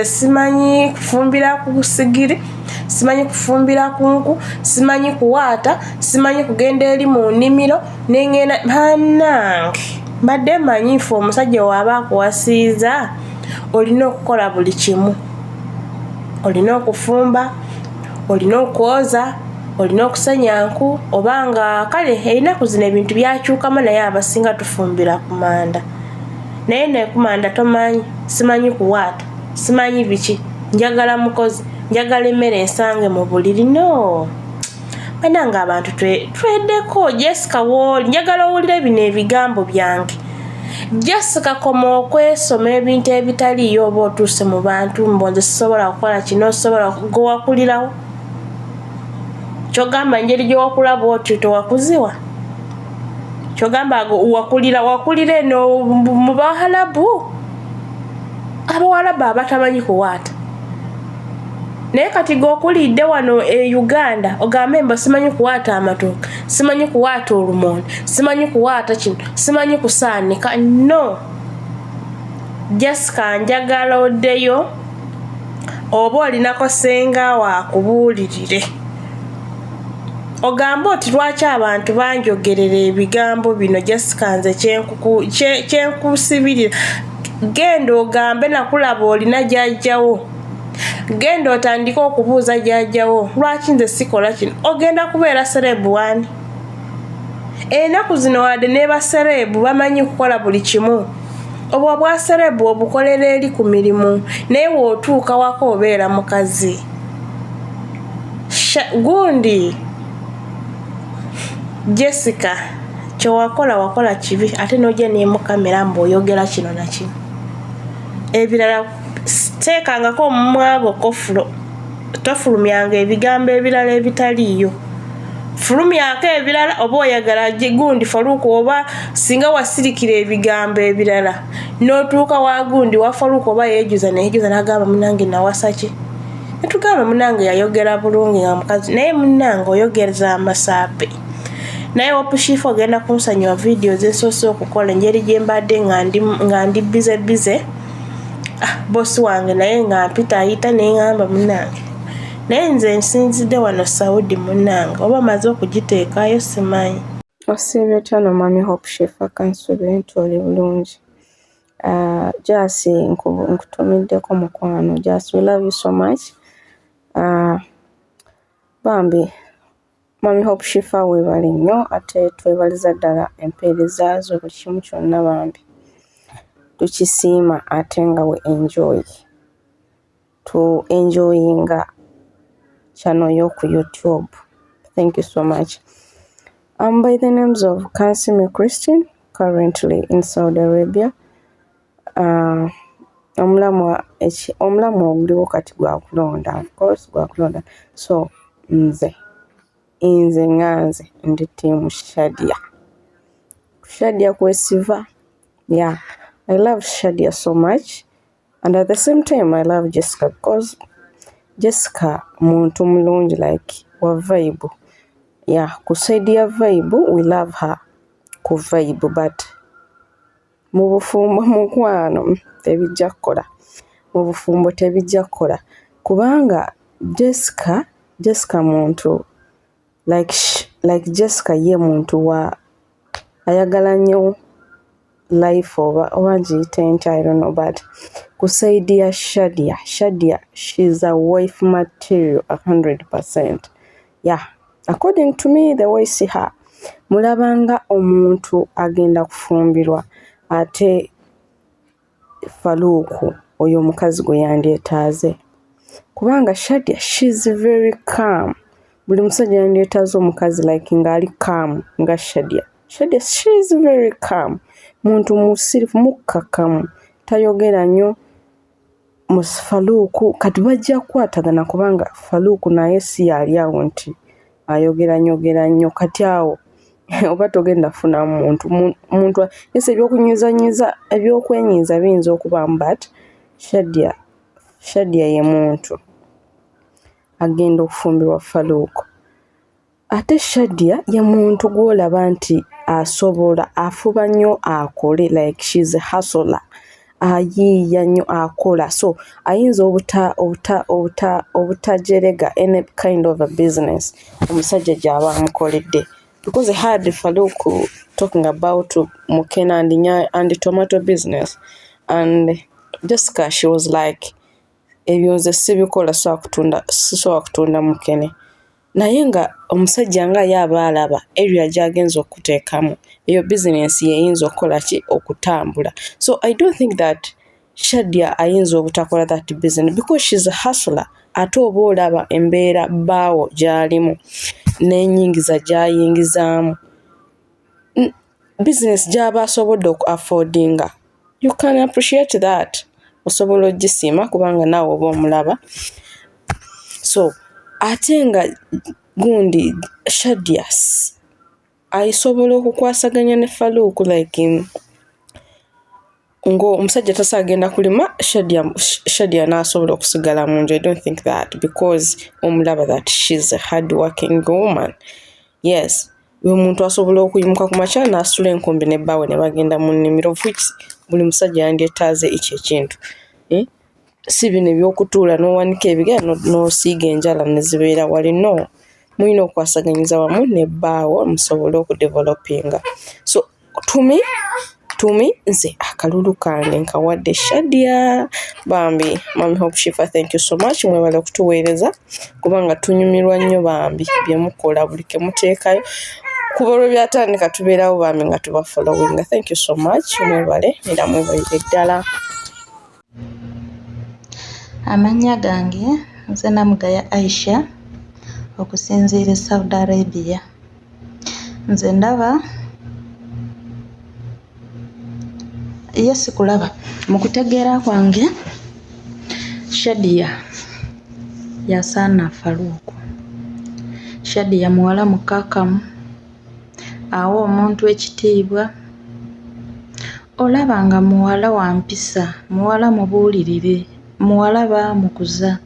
simanyi kufumbira ku sigiri, simanyi kufumbira ku nku, simanyi kuwaata, simanyi kugenda eri mu nnimiro n'engenda bannange. Mbadde manyifu omusajja waaba akuwasiiza olina okukola buli kimu. Olina okufumba, olina okwoza, olina okusenya nku, obanga kale erinaku zino ebintu byakyukamu naye abasinga tufumbira ku manda. Naye ne ku manda tomanyi, simanyi kuwaata, simanyi biki, njagala mukozi, njagala emmere ensange mu buliri. No, bannange abantu tweddeko. Jessica wooli, njagala owulire bino ebigambo byange. Jessica koma okwesoma ebintu ebitaliyo oba otuuse mu bantu mbo nze sisobola kukola kino, sobola gowakulirawo. Kyogamba engeri gyowakulaba otyo towakuziwa. Kyogamba wakulira eno mu Bawarabu. Abawarabu abatamanyi kuwaata. naye kati g'okulidde wano e Uganda ogambe mba simanyi kuwaata amatooke, simanyi kuwaata olumondi, simanyi kuwaata kino, simanyi kusaanika. No, Jessica njagala oddeyo oba olinako senga waakubuulirire ogambe oti lwaki abantu banjogerera ebigambo bino. Jessica nze kyenkusibirira, genda ogambe nakulaba olina jjajjawo, genda otandike okubuuza jjajjawo lwaki nze sikola kino. Ogenda kubeera serebu wani? Ennaku zino wadde ne baserebu bamanyi kukola buli kimu. Obwo bwa serebu obukolera eri ku mirimu, naye w'otuuka waka obeera mukazi. Gundi Jessica kyewakola wakola kibi ate n'ojja nemukamera mbw'oyogera kino na kino. Ebirala teekangako omumwa gwo kofulo, tofulumyanga ebigambo ebirala ebitaliiyo. Fulumyako ebirala oba oyagala gundi Faruku, oba singa wasirikira ebigambo ebirala n'otuuka wa gundi wa Faruku oba yeejuza n'agamba munange nawasa ki. Netugamba munange yayogera bulungi nga mukazi, naye munange oyogeza amasaape. Naye opushifa ogenda kunsonyiwa vidiyo zensoose okukola engeri gye mbadde nga ndi bize bosi wange naye nga mpita ayita neŋŋamba munange, naye nze nsinzidde wano Saudi munange, oba maze okugiteekayo simanyi. Osiibye otya no Mami Hope Shifa, kansuubire nti oli bulungi. Jasi nkutumiddeko mukwano. Jasi, we love you so much. Bambi Mami Hope Shifa weebale nnyo ate twebaliza ddala empeereza zo buli kimu kyonna bambi. Tukisiima ate nga we enjoy. To enjoyinga channel yo ku YouTube. Thank you so much. By the names of Kansime Christine, currently in Saudi Arabia. Omulamu oguliwo kati gwakulonda, of course gwakulonda. So nze nganze ndi team Shadia. Shadia kwesiva. Yeah, I love Shadia so much, and at the same time I love Jessica because Jessica muntu mulungi like wa vibe. Yeah, kusaidi ya vibe, we love her ku vibe, but mu bufumbo mukwano tebijja kukola. Mu bufumbo tebijja kukola kubanga Jessica muntu like Jessica ye muntu wa ayagala nnyo life oba ngiyite ntya, I don't know, but kusaidi ya Shadia, she's a wife material 100%. Yeah, according to me, the way I see her, mulabanga omuntu agenda kufumbirwa ate Faruku oyo mukazi gwe yandyetaaze. Kubanga Shadia, she's very calm. Buli musajja yandyetaaze omukazi like ngali calm nga Shadia, she's very calm. Muntu musirifu mukkakkamu, tayogera nnyo. Faruku kati bajja kukwatagana kubanga Faruku naye si yali awo nti ayogera nnyo kati awo oba togenda funa muntu yese ebyokwenyiza biyinza okubamu, but Shadia ye muntu agenda okufumbirwa Faruku. Ate Shadia ye muntu gwolaba nti asobola, afuba nnyo akole, like she's a hustler. Ayiiya nnyo akola, so ayinza obutajerega any kind of a business omusajja gy'aba amukoledde. Because I heard Faruku talking about mukene and tomato business, and Jessica, she was like, ebyo nze sibikola sisobola kutunda mukene. Naye nga omusajja nga yaba alaba area gy'agenza okuteekamu eyo business yeyinza okukola ki okutambula. So I don't think that Shadia ayinza obutakola that business because she's a hustler. Ate oba olaba embeera bbaawo gy'alimu n'ennyingiza gy'ayingizaamu, business gy'aba asobodde oku-affordinga, you can appreciate that. Osobola ogisiima kubanga naawe oba omulaba. So ate nga gundi Shadia ayisobola okukwasaganya ne Faruku like ngo omusajja tasagenda kulima Shadia n'asobola okusigala mu nju. I don't think that, because omulaba that she's a hard working woman. Yes, buli muntu asobola okuyimuka ku makya n'asitula enkumbi n'ebbaawe ne bagenda mu nnimiro, of which buli musajja yandyetaaze ekyo ekintu. Si bino ebyokutuula n'owanika ebigere n'osiiga enjala ne zibeera wali. No, mulina okwasaganyiza wamu n'ebbaawo musobole okudevelopinga. So tumi nze akalulu kange nkawadde Shadia bambi. Mami Hope Shifa, thank you so much. Mwebale okutuweereza kubanga tunyumirwa nnyo bambi bye mukola buli ke muteekayo. Kuba olwo byatandika tubeerawo bambi nga tuba following. Thank you so much. Mwebale era mwebalire ddala. Amannya gange nze Namugaya Aisha okusinziira Saudi Arabia. Nze ndaba Yes kulaba mu kutegeera kwange Shadia yasaana Faruku. Shadia muwala mukakamu, awo omuntu ekitiibwa, olaba nga muwala wa mpisa, muwala mubuulirire, muwala baamukuza,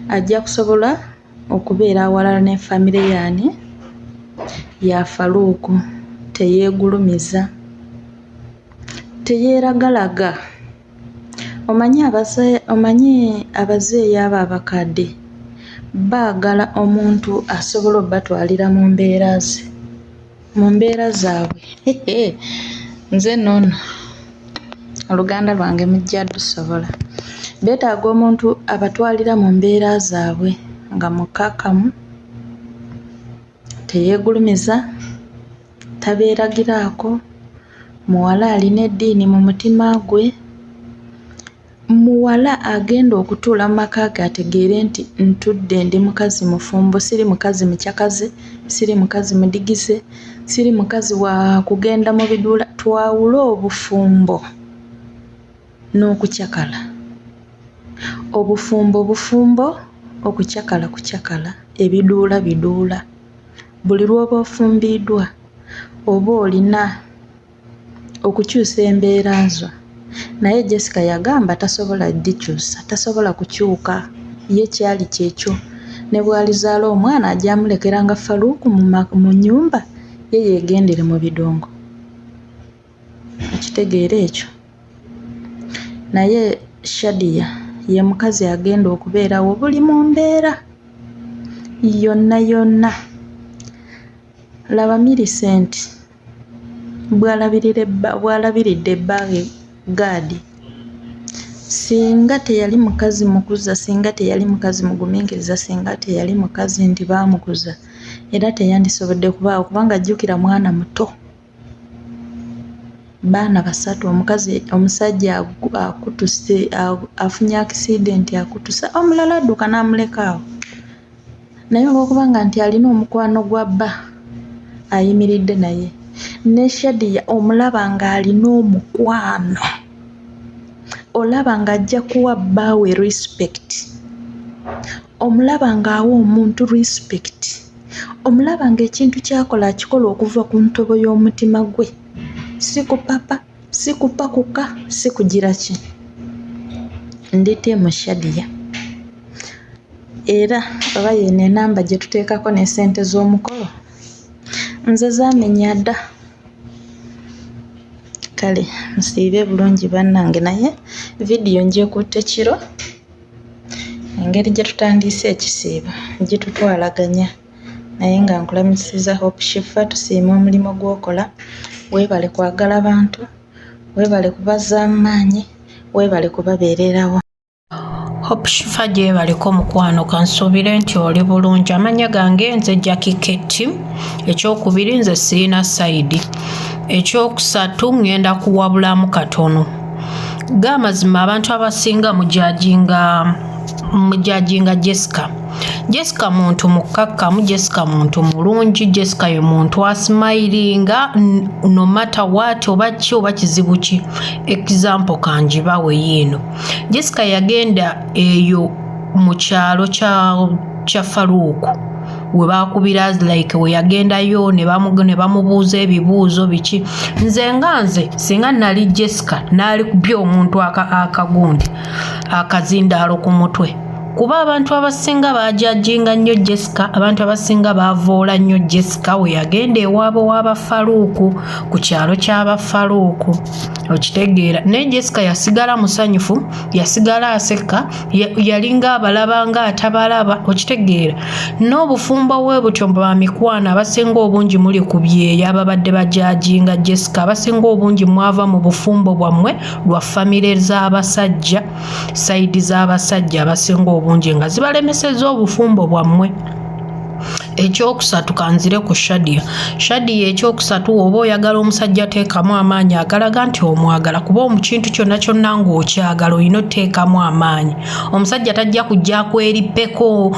ajja kusobola okubeera awalala ne famire yaani ya Faruku, teyeegulumiza, teyeeragalaga. Omanyi abazeeyi abo abakadde baagala omuntu asobola obbatwalira mu mbeera zaabwe. Nze noono oluganda lwange mujja dusobola. Beetaaga omuntu abatwalira mu mbeera zaabwe nga mukakamu, teyeegulumiza, tabeeragiraako, muwala alina eddiini mu mutima gwe, muwala agenda okutuula mu maka ge ategeere nti ntudde ndi mukazi mufumbo, siri mukazi mukyakaze, siri mukazi mudigize, siri mukazi wa kugenda mu biduula. Twawule obufumbo n'okukyakala. Obufumbo, okukyakala, ebiduula. Buli lw'oba ofumbiddwa oba olina okukyusa embeera zo. Naye Jessica yagamba tasobola dikyusa, tasobola kukyuka, ye kyali kyekyo. Ne bw'alizaala omwana ajja amulekeranga Faruku mu nnyumba, ye yeegendere mu bidongo. Ekitegeera ekyo. Naye Shadia ye mukazi agenda okubeerawo buli mu mbeera yonna. Laba Millicent bw'alabiridde ebbaawe Gaadi, singa teyali mukazi mukuza, singa teyali mukazi mugumiikiriza, singa teyali mukazi nti baamukuza, era teyandisobodde kubaawo, kubanga ajjukira mwana muto, baana 3, omusajja akutuse, afunye akisidenti akutusa, omulala adduka n'amuleka awo. Naye olw'okubanga nti alina omukwano gwa bba ayimiridde naye, ne Shadia omulaba ng'alina omukwano, olaba ng'ajja kuwa bbaawe respect, omulaba ng'awa omuntu respect, omulaba ng'ekintu ky'akola akikola okuva ku ntobo y'omutima gwe, si kupapa, si kupakuka, si kugira ki. Ndi ttiimu Shadia. Era oba yeeno enamba gye tuteekako ne ssente z'omukolo nze zaamenya dda. Kale nsiibe bulungi bannange, naye vidiyo ngyekutte kiro, engeri gye tutandiise ekisiibo gitutwalaganya, naye nga nkulamisiza Hope Shifa, tusiima omulimu gw'okola, weebale kwagala bantu, weebale kubazaamu maanyi, weebale kubabeererawo. Hope Shifa gyebaliko mukwano, kansuubire nti oli bulungi. Amannya gange nze Jackie Ketty. Ekyokubiri nze sirina sayidi. Ekyokusatu ngenda kuwabulamu katono. Gamazima abantu abasinga mujajinga Jessica. Jessica muntu mukakkamu, Jessica muntu mulungi, Jessica ye muntu asmilinga no matter what, oba ki oba kizibu ki. Example kanjibawe yino. Jessica yagenda eyo mu kyalo kya Faruku we bakubira like we yagendayo ne bamubuuza ebibuuzo biki. Nze nganze singa nali Jessica nali kubya omuntu akagundi akazindaalo ku mutwe. Kuba abantu abasinga bajajinga nnyo Jessica, abantu abasinga bavoola nnyo Jessica we yagenda ewaabwe w'Abafaluuku ku kyalo ky'Abafaluuku. Okitegeera. Naye Jessica yasigala musanyufu, yasigala aseka, yalinga abalaba nga atabalaba. Okitegeera. N'obufumbo bwe butyo bwa mikwano abasinga obungi muli ku byeya ababadde bajajinga Jessica, abasinga obungi mwava mu bufumbo bwammwe lwa famire z'abasajja, sayidi z'abasajja abasinga obungi nga zibalemeseza obufumbo bwammwe. Ekyokusatu kanzire ku Shadia. Shadia ekyokusatu oba oyagala omusajja teekamu amaanyi agalaga nti omwagala, kuba mu kintu kyonna kyonna ng'okyagala olina oteekamu amaanyi. Omusajja tajja kujja akwerippeko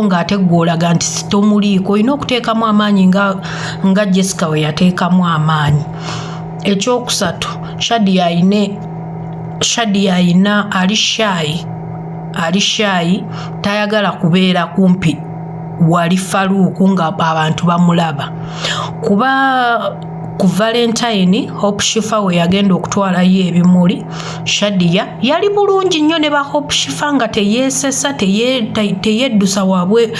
ng'ate gw'olaga nti tomuliiko. Olina okuteekamu amaanyi nga Jessica we yateekamu amaanyi. Ekyokusatu Shadia ayina ali shy, tayagala kubeera kumpi wali Faluuku nga abantu bamulaba. Kuba ku Valentine Hope Shifa we yagenda okutwalayo ebimuli, Shadia yali bulungi nnyo ne ba Hope Shifa nga teyeesesa, teyeddusa waabwe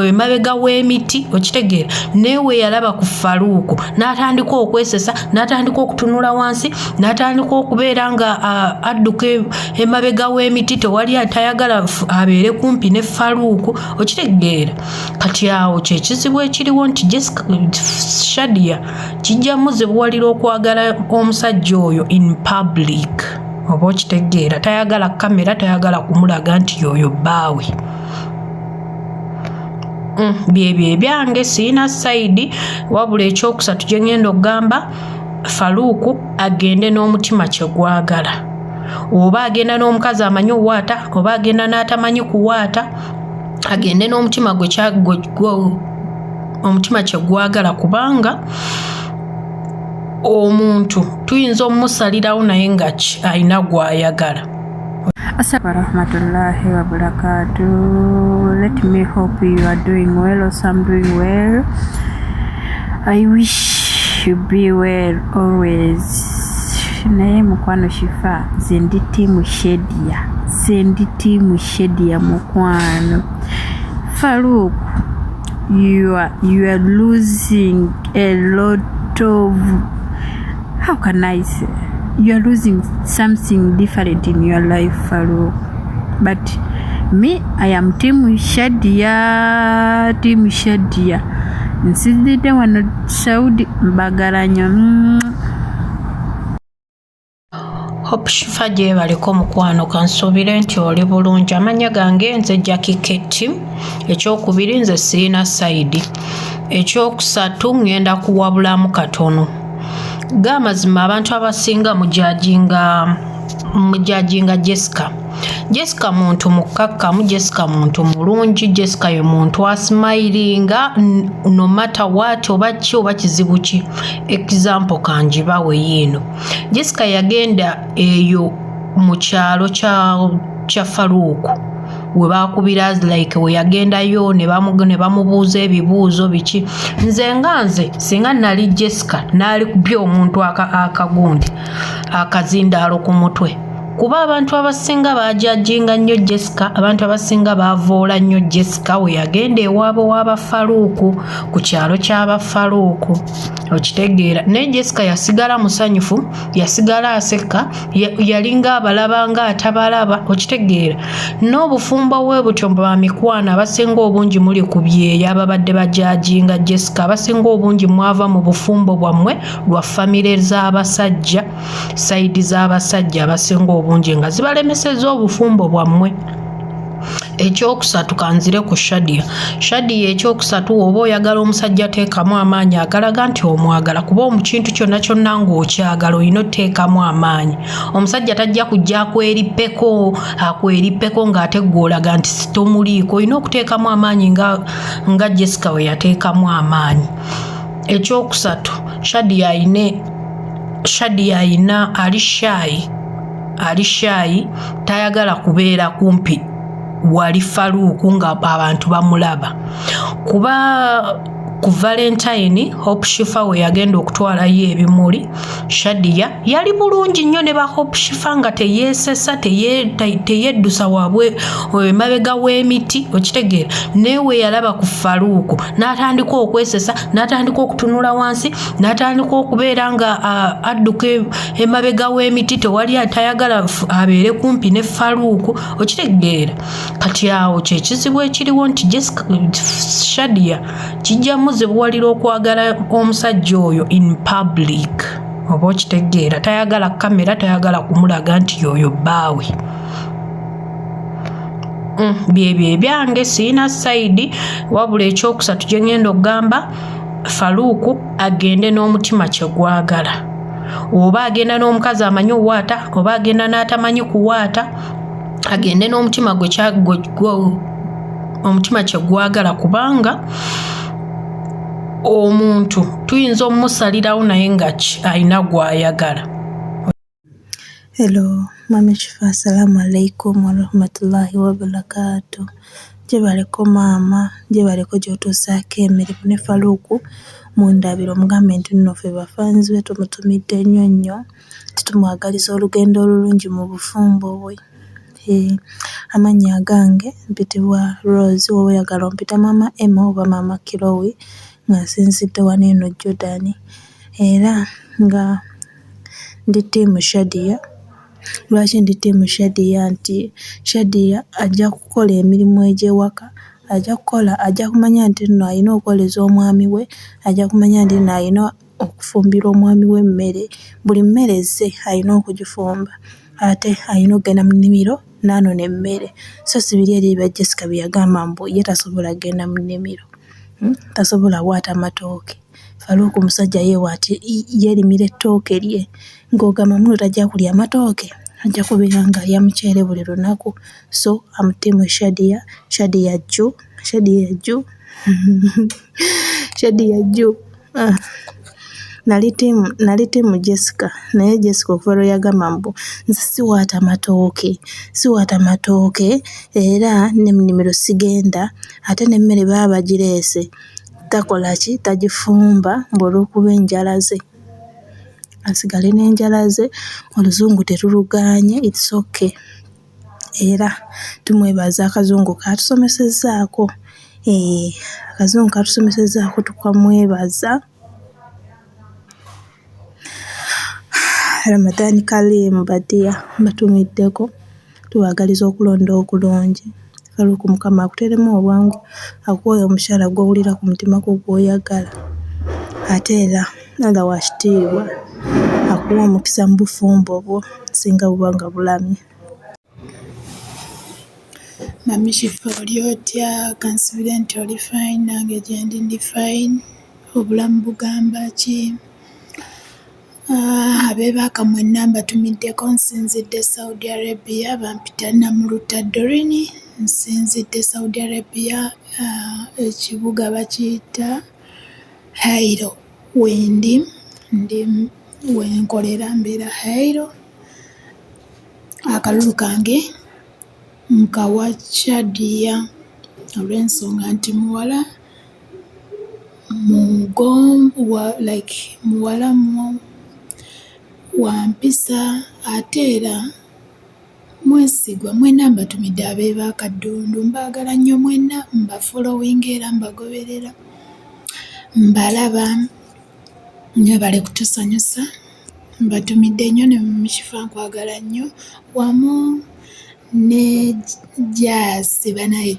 emabega w'emiti. Okitegeera. Newe yalaba ku Faluuku n'atandika okwesesa, n'atandika okutunula wansi, n'atandika okubeera nga adduka emabega w'emiti, tewali atayagala abeere kumpi ne Faluuku. Okitegeera. Kati awo kyekizibu ekiriwo nti Shadia kijja muzibuwalira okwagala omusajja oyo in public. Oba okitegeera. Tayagala kamera, tayagala kumulaga nti yoyo bbaawe. Byebyo ebyange siina sayidi, wabula ekyokusatu gye ngenda okugamba Faluuku agende n'omutima kye gwagala. Oba agenda n'omukazi amanyi owaata, oba agenda n'atamanyi kuwaata, agende n'omutima omutima kye gwagala, kubanga omuntu tuyinza omusalirawo naye nga alina gw'ayagala. Assalamu warahmatullahi wabarakatuh. Let me hope you are doing well or some doing well. I wish you be well always. Naye mukwano Shifa, zendi timu Shadia mukwano. Faluuku, you are losing a lot of, how can I say, you are losing something different in your life, Faluuku. But me, I am Team Shadia. Nsidde wano Saudi mbagala nnyo. Hope Shifa gye baliko mukwano, kansuubire nti oli bulungi. Amanya gange nze Jackie Ketty. Ekyokubiri nze siina sayidi. Ekyokusatu ngenda kuwabulamu katono. Gamazima abantu abasinga mujajinga Jessica. Jessica muntu mukakkamu, Jessica muntu mulungi, Jessica ye muntu asmilinga no matter what, oba ki oba kizibu ki. Example kanjibawe yino. Jessica yagenda eyo mu kyalo kya Faluuku we bakubira like we yagendayo ne bamubuuza ebibuuzo biki. Nze nganze singa nali Jessica nali kubya omuntu akagundi akazindaalo ku mutwe. Kuba abantu abasinga bajajinga nnyo Jessica, abantu abasinga bavoola nnyo Jessica we yagenda ewaabwe w'Abafaluuku ku kyalo ky'Abafaluuku. Okitegeera. Naye Jessica yasigala musanyufu, yasigala aseka, yalinga abalaba nga atabalaba. Okitegeera. N'obufumbo bwe butyo bwa mikwano abasinga obungi muli ku byeya ababadde bajajinga Jessica, abasinga obungi mwava mu bufumbo bwammwe lwa famire z'abasajja, sayidi z'abasajja abasinga obungi nga zibalemeseza obufumbo bwammwe. Ekyokusatu kanzire ku Shadia. Shadia ekyokusatu oba oyagala omusajja teekamu amaanyi agalaga nti omwagala, kuba mu kintu kyonna kyonna ng'okyagala olina oteekamu amaanyi. Omusajja tajja kujja akwerippeko ng'ate gw'olaga nti tomuliiko. Olina okuteekamu amaanyi nga Jessica we yateekamu amaanyi. Ekyokusatu Shadia ayina ali shy, tayagala kubeera kumpi wali Faluuku nga abantu bamulaba. kuba ku Valentine Hope Shifa we yagenda okutwalayo ebimuli, Shadia yali bulungi nnyo ne ba Hope Shifa nga teyeesesa teyeddusa waabwe emabega w'emiti, okitegeera. Newe yalaba ku Faruku n'atandika okwesesa, n'atandika okutunula wansi, n'atandika okubeera nga adduka emabega w'emiti, tewali atayagala abeere kumpi ne Faruku, okitegeera. Kati awo kyekizibu ekiriwo nti Shadia kijja muzibuwalira okwagala omusajja oyo in public, oba okitegeera. Tayagala kamera, tayagala kumulaga nti yoyo bbaawe. Byebyo ebyange, siina sayidi, wabula ekyokusatu gye ngenda okugamba, Faruku agende n'omutima kye gwagala. Oba agenda n'omukazi amanyi okuwaata, oba agenda n'atamanyi kuwaata, agende n'omutima omutima kye gwagala, kubanga omuntu tuyinza omusalirawo naye nga alina gw'ayagala. Hello, Mami Shifa, assalamu alaikum warahmatullahi wabarakatuh. Gye baleko maama, gye baleko gy'otuusaako emirimu ne Faruku mundabiro mugambe nti nno ffe bafanzi be tumutumidde nnyo, tutumwagaliza olugendo olulungi mu bufumbo bwe. Amannya agange mpitibwa Rose, wowe oyagala ompita Mama Emma oba Mama Kirowi, nga nsinzidde wano eno Jordan, era nga ndi ttiimu Shadia. Lwaki ndi ttiimu Shadia? Nti Shadia ajja kukola emirimu egy'ewaka, ajja kumanya nti nno alina okwoleza omwami we, ajja kumanya nti nno alina okufumbira omwami we emmere, buli mmere ze alina okugifumba, ate alina okugenda mu nnimiro n'anona emmere. So si biri eri bya Jessica bye yagamba mbu ye tasobola kgenda mu nnimiro, tasobola waata matooke. Faruku omusajja yeerimira ettooke lye, ng'ogamba muno tajja kulya matooke, ajja kubeera nga alya muceere buli lunaku. So amutiimu Shadia, Shadia jju. Nali ttiimu Jessica, naye Jessica okuva lwe yagamba mbu nze siwaata matooke era ne mu nnimiro sigenda, ate n'emmere baba bagireese takola ki, tagifumba, olw'okuba enjala ze. Asigale n'enjala ze, oluzungu terulugaanye, it's okay. Era tumwebaza akazungu kaatusomesezzaako, akazungu kaatusomesezzaako tukamwebaza. Ramadan Karim Badia mbatumiddeko, tubagaliza okulonda okulungi. Faruku Mukama akuteremu obwangu, akuwe omukyala gw'owulira ku mutima gwo gw'oyagala, ate era Allah wa kitiibwa akuwa omukisa mu bufumbo bwo singa buba nga bulamye. Mami Shifa, oli otya? Kansubire nti oli fine, nange gye ndi fine. Obulamu bugamba ki? Abeebaka mwenna mbatumiddeko, nsinzidde Saudi Arabia, bampita Namuluta Dorini, nsinzidde Saudi Arabia, ekibuga bakiyita Hairo. Wenkolera mbeera Hairo. Akalulu kange nkawa Shadia olw'ensonga nti muwala muwala wa mpisa, ate era mwesigwa. Mwenna mbatumidde abeebaka Ddundu, mbaagala nnyo mwenna, mbafollowinga era mbagoberera, mbalaba, mwebale kutusanyusa. Mbatumidde nnyo ne Mami Shifa nkwagala nnyo, wamu ne Jaasi, banaye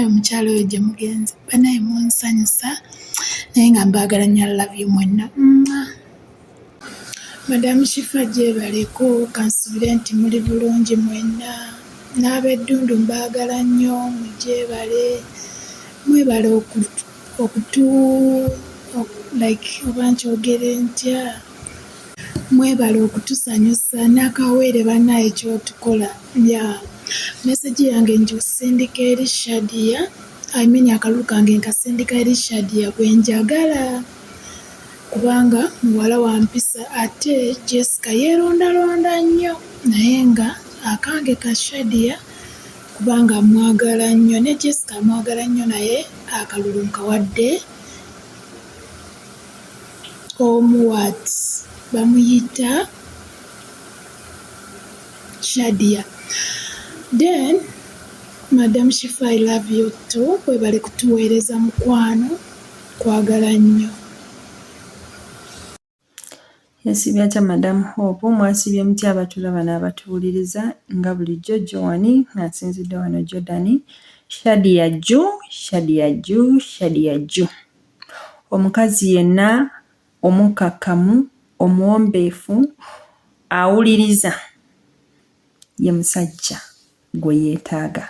omukyala oyo gye mugenzi, banaye munsanyusa, naye nga mbaagala nnyo, I love you mwenna. Madamu Shifa gyebaleko, kansubire nti muli bulungi mwenna. N'ab'Eddundu mbaagala nnyo, mwebale oba nkyogere ntya, mwebale okutusanyusa n'akaweere bannaye kyotukola. Message yange ngikusindika eri Shadia, akalulu kange nkasindika eri Shadia gwe njagala, kubanga muwala wa mpisa, ate Jessica yeerondalonda nnyo, naye nga akange ka Shadia kubanga mwagala nnyo, ne Jessica mwagala nnyo naye akalulu nkawadde omuwat bamuyita Shadia. Then Madam Shifa, I love you too. Webale kutuweereza mukwano, kwagala nnyo. Yasibya kya Madam Hope, mwasibye muti abatulaba n'abatuwuliriza nga bulijjo Joani asinzidde wano Jordan. Shadia Ju. Omukazi yenna omukakamu, omuwombeefu, awuliriza ye musajja gwe yeetaaga.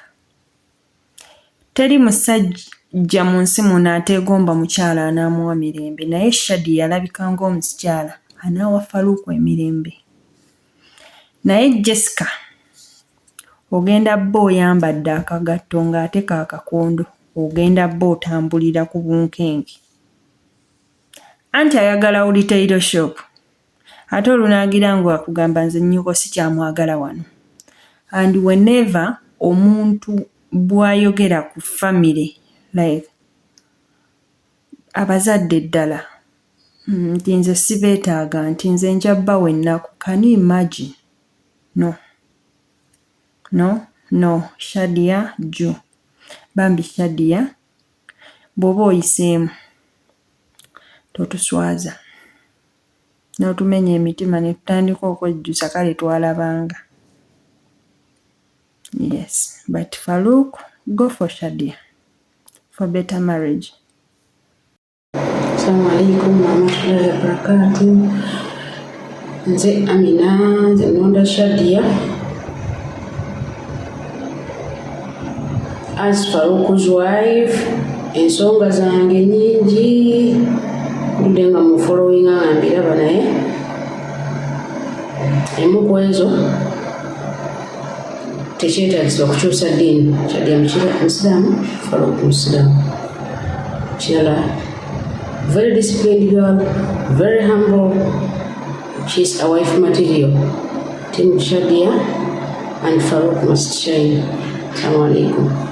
Teri musajja mu nsi muno ateegomba mukyala anaamuwa mirembe, naye Shadia alabika ng'omukyala anaawa Faruku emirembe. Naye Jessica ogenda bba oyambadde akagatto ng'ate kaakakondo, ogenda bba otambulira ku bunkenge. Anti ayagala uli tailor shop, ate olunaagira ng'akugamba nze nnyuko sikyamwagala wano. And whenever omuntu bw'ayogera ku family, like abazadde ddala, nti nze sibeetaaga, nti nze nja bba wennaku. Can you imagine? No. Shadia Ju. Bambi Shadia, bw'oba oyiseemu totuswaza n'otumenya emitima ne tutandika okwejjusa kale twalabanga. Yes, but Farouk, go for Shadia for better marriage. Assalamu alaikum warahmatullahi wabarakatuh. Nze Amina, nze nonda Shadia. As Farouk's wife, ensonga zange nyingi ndudde nga mu following ambiraba naye emu ku ezo tekyetaagisibwa kukyusa ddiini. Shadia Musiraamu, Farouk Musiraamu. Kirala, very disciplined girl, very humble. She's a wife material. Team Shadia and Farouk must shine. Assalamu alaikum.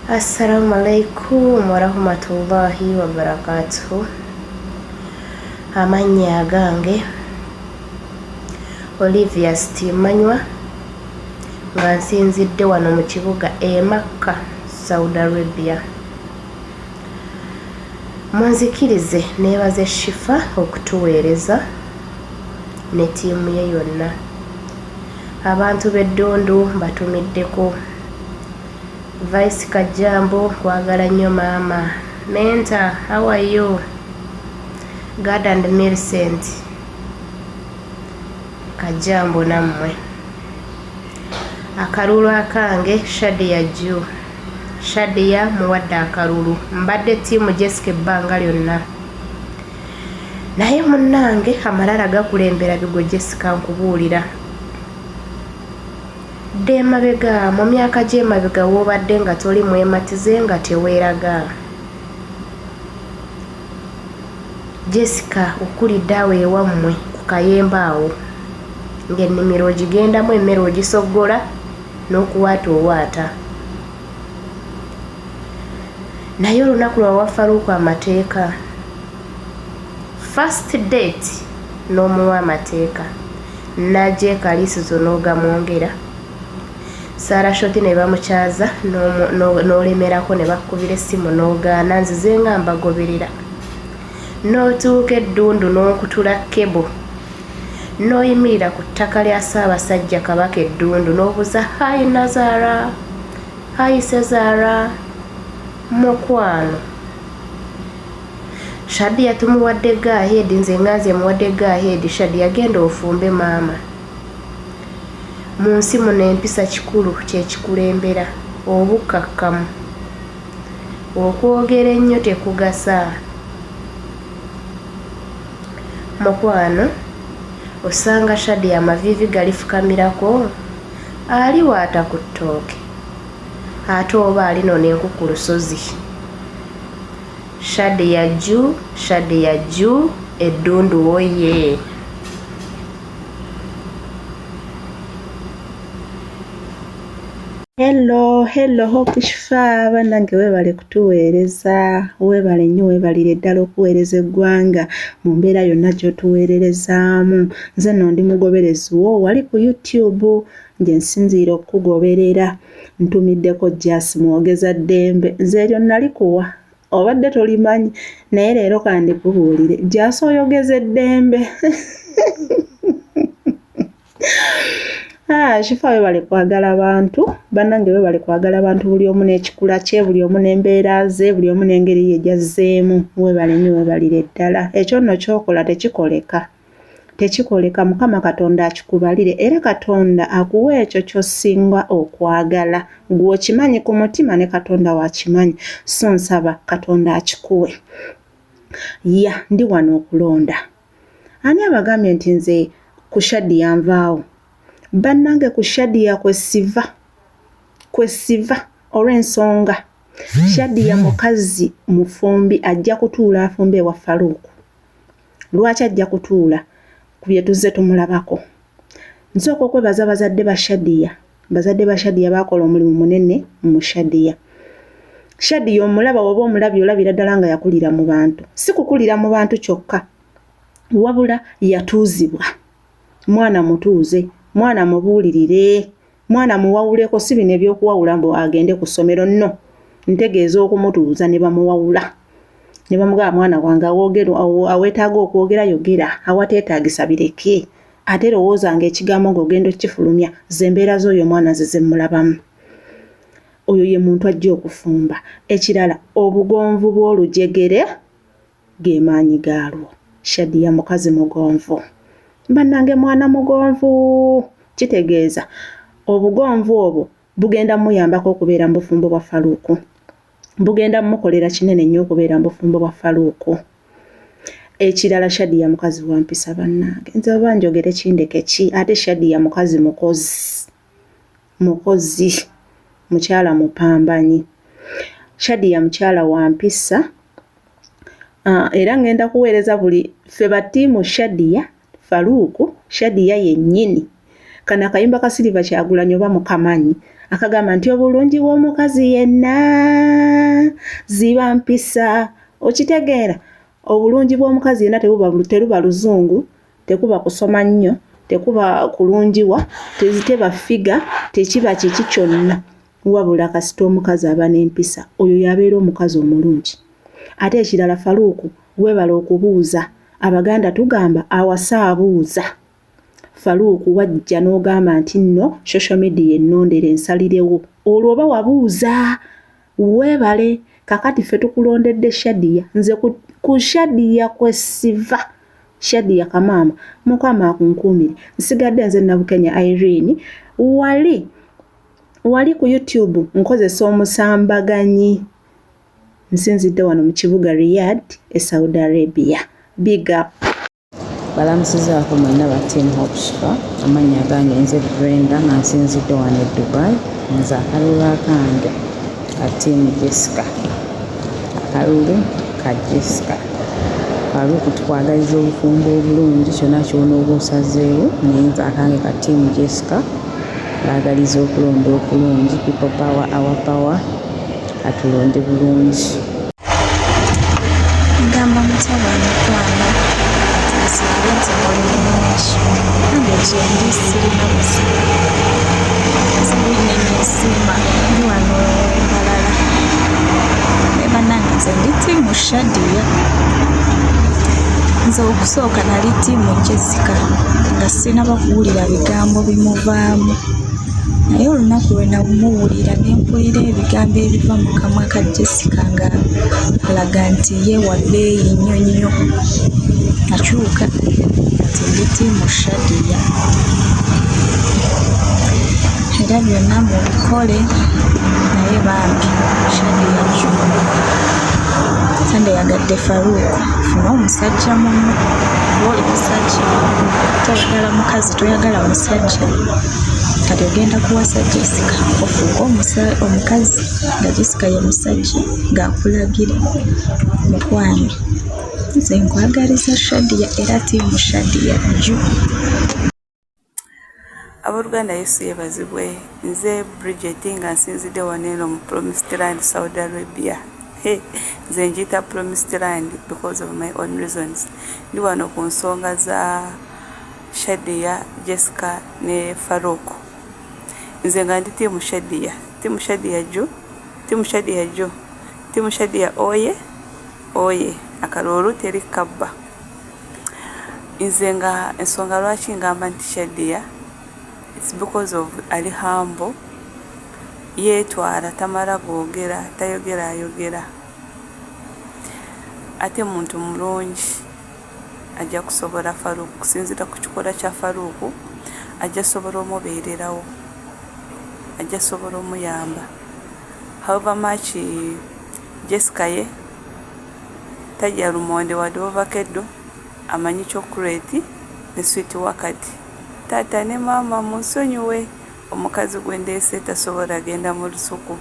Assalamu alaikum warahmatullahi wabarakatuh. Amannya agange Olivia Stimanywa, nga nsinzidde wano mu kibuga Makka, Saudi Arabia. Munzikirize neebaze Shifa okutuweereza ne ttiimu ye yonna. Abantu b'Eddundu mbatumiddeko. Vice Kajambo, kwagala nnyo maama. Menta, how are you? God and Millicent Kajambo nammwe. Akalulu akange Shadia Ju. Shadia muwadde akalulu. Mbadde ttiimu Jessica ebbanga lyonna. Naye munnange amalala gakulembera bigo Jessica nkubuulira. Dde emabega, mu myaka gy'emabega w'obadde nga toli mwematize nga teweeraga. Jessica okulidde awo ewammwe ku kayemba awo, ng'ennimiro ogigendamu emmere ogisoggola n'okuwaata owaata. Naye olunaku lwawa Faruku amateeka, first date n'omuwa amateeka, n'ajja ekaliisizo n'ogamwongera. Sara Shoti ne bamukyaza n'olemerako ne bakubira essimu n'ogaana nzize nga mbagoberera. N'otuuka Eddundu n'okutula kebo, n'oyimirira ku ttaka lya Ssaabasajja Kabaka Eddundu n'obuuza hayi Nazara, hayi Sezara, mukwano. Shadia tumuwadde gaheedi, nze nga nze muwadde gaheedi. Shadia genda ofumbe maama. Mu nsi muno empisa kikulu kyekikulembera, obukakkamu. Okwogera ennyo tekugasa. Mukwano, osanga Shadia amaviivi galifukamirako, ali waata ku ttooke, ate oba alino n'enku ku lusozi. Shadia Ju, Eddundu oye. Hello Hope Shifa bannange weebale kutuweereza weebale nnyo weebalire ddala okuweereza eggwanga mu mbeera yonna gy'otuweererezaamu. Nze nno ndi mugoberezi wo wali ku YouTube nje nsinziira okugoberera ntumiddeko Jas mwogeza ddembe nze eryo nalikuwa obadde tolimanyi naye leero kandi kubuulire Jas oyogeza eddembe. Shifa weebale kwagala abantu bannange weebale kwagala abantu buli omu n'ekikula kye buli omu n'embeera ze buli omu n'engeri ye gyazzeemu weebale nnyo weebalire ddala ekyo nno ky'okola tekikoleka Mukama Katonda akikubalire era Katonda akuwa ekyo ky'osinga okwagala gwe okimanyi ku mutima ne Katonda wakimanyi so nsaba Katonda akikuwe. Ndi wano okulonda ani abagambye nti nze ku Shadia nvaawo bannange ku Shadia kwesiva olw'ensonga Shadia mukazi mufumbi ajja kutuula afumbe wa Faruku. Lwaki ajja kutuula ku bye tuzze tumulabako? Nsooka okwebaza bazadde ba Shadia baakola omulimu munene mu Shadia. Shadia omulaba oba omulabye olabira ddala nga yakulira mu bantu, si kukulira mu bantu kyokka wabula yatuuzibwa. Mwana mutuuze, mwana mubuulirire, mwana muwawuleko, si bino ebyokuwawula mbu agende ku ssomero nno. Ntegeeza okumutuuza ne bamuwawula ne bamugamba mwana wange aweetaaga okwogera yogera awateetaagisa bireke ate lowooza ng'ekigambo ng'ogenda okifulumya zembeera z'oyo mwana ze mulabamu. Oyo ye muntu ajja okufumba. Ekirala obugonvu bw'olujegere ge maanyi gaalwo. Shadia mukazi mugonvu bannange mwana mugonvu kitegeeza obugonvu obwo bugenda muyambako okubeera mu bufumbo bwa Faruku, bugenda mukolera kinene nnyo okubeera mu bufumbo bwa Faruku. Ekirala Shadia mukazi wa mpisa bannange nze oba njogere kindeke ki ate Shadia mukazi mukozi mukyala mupambanyi. Shadia mukyala wa mpisa era ngenda kuweereza buli ffe batiimu Shadia Faruku Shadia yennyini kana akayimba ka Silver Kyagulanyi oba mukamanyi akagamba nti obulungi bw'omukazi yenna ziba mpisa. Okitegeera obulungi bw'omukazi yenna teruba luzungu, tekuba kusoma nnyo, tekuba kulungiwa, teba figa, tekiba kiki kyonna wabula kasita omukazi aba n'empisa oyo yabeera omukazi omulungi. Ate ekirala Faruku weebala okubuuza. Abaganda tugamba awasa abuuza. Faruku wajja n'ogamba nti nno social media ennondere ensalirewo olwo oba wabuuza weebale. Kakati ffe tukulondedde Shadia nze ku Shadia kwesiva Shadia kamaama Mukama akunkuumire. Nsigadde nze Nabukenya Irene wali ku YouTube nkozesa omusambaganyi nsinzidde wano mu kibuga Riyadh e Saudi Arabia. Big up. Balamusizaako mwenna ba Team Hope Shifa amannya gange nze Brenda nga nsinzidde wano e Dubai nze akalulu akange ka Team Jessica akalulu ka Jessica Faruku tukwagaliza obufumbo obulungi kyonna ky'onooba osazeewo naye nze akange ka Team Jessica baagaliza okulonda okulungi people power our power atulonde bulungi. Ngamba mutaba mutwana tuzibe nti mulungi nange gyendi sirina buzibu zibine nesima ndi wano mbalala ne bannange nze ndi Tiimu Shadia. Nze okusooka nali Tiimu Jessica nga sinaba kuwulira bigambo bimuvaamu naye olunaku lwe namuwulira ne mpulira ebigambo ebiva mu kamwa ka Jessica nga alaga nti ye wa bbeeyi nnyo nnyo nakyuka nti ndi Tiimu Shadia. Era byonna mubikole naye bambi Shadia jjumbi tandeyagadde Faruku funa omusajja munno oli musajja toyagala mukazi toyagala musajja kati ogenda kuwasa Jessica ofuuka omukazi nga Jessica ye musajja ng'akulagira mukwano. Nze nkwagaliza Shadia era Tiimu Shadia jju. Abaluganda Yesu yebazibwe. Nze Bridget nga nsinzidde wano mu Promised Land, Saudi Arabia. Nze njita Promised Land because of my own reasons. Ndi wano ku nsonga za Shadia, Jessica ne Farouk. Nze nga ndi timu Shadia. Timu Shadia jo. Timu Shadia jo. Timu Shadia oye. Oye. Akalolu teri kabba. Nze nga ensonga lwaki ngamba nti Shadia. It's because of ali humble. Yetwala tamara googera, tayogera ayogera. Ate muntu mulungi ajja kusobola Farouk kusinzira ku kikola kya Farouk ajja sobola omubeererawo. Ajja sobola omuyamba. However much Jessica ye tajja lumonde wadde ovakeddo amanyi chocolate ne sweet wakati. Tata ne mama musonyiwe omukazi gwendeese tasobola genda mu lusuku.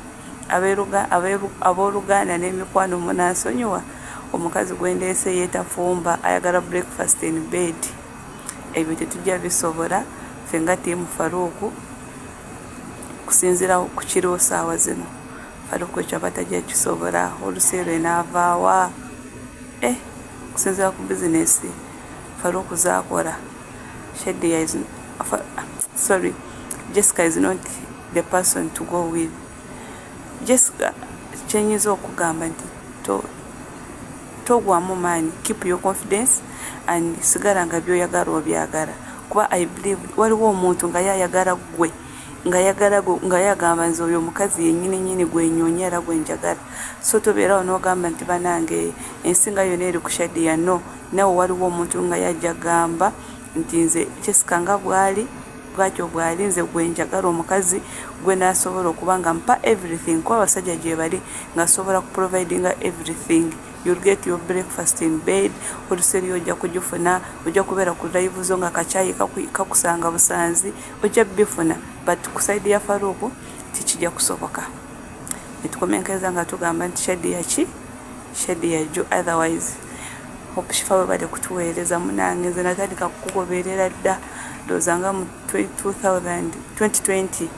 Abooluganda n'emikwano munansonyiwa omukazi gwendeese yetafumba ayagala breakfast in bed. Ebyo tetujja bisobola ffe nga tiimu Farouk kusinzira ku kiriwo saawa zino. Farouk ekyo batajja kisobola oluseero n'avaawa. Kusinzira ku bizinesi Farouk zaakola. Shadia is sorry, Jessica is not the person to go with. Jessica chenyizo okugamba nti togwamu maanyi, keep your confidence and sigala nga byoyagala obyagala. Kuba I believe waliwo omuntu nga yayagala gwe nga yagamba nze oyo omukazi yennyini gwenyonyera gwenjagala. So tobeerawo n'ogamba nti banange ensinga yonna eri ku Shadia. No, nawe waliwo omuntu nga yajja gamba nti nze Jessica nga bwatyo bwali nze gwenjagala omukazi gwe nasobola okuba nga mpa everything. Kuba abasajja gye bali ng'asobola kuprovidinga everything. You'll get your breakfast in bed. Oluseri ojja kugifuna, ojja kubeera ku live zo nga kachayi kakusanga busanzi, ojja bifuna. But ku side ya Farouk tikijja kusoboka. Netukomenkeza nga tugamba nti Shadia jo. Otherwise Hope Shifa we bade kutuweereza munange. Nze natandika kukugoberera dda ndozanga mu 2020.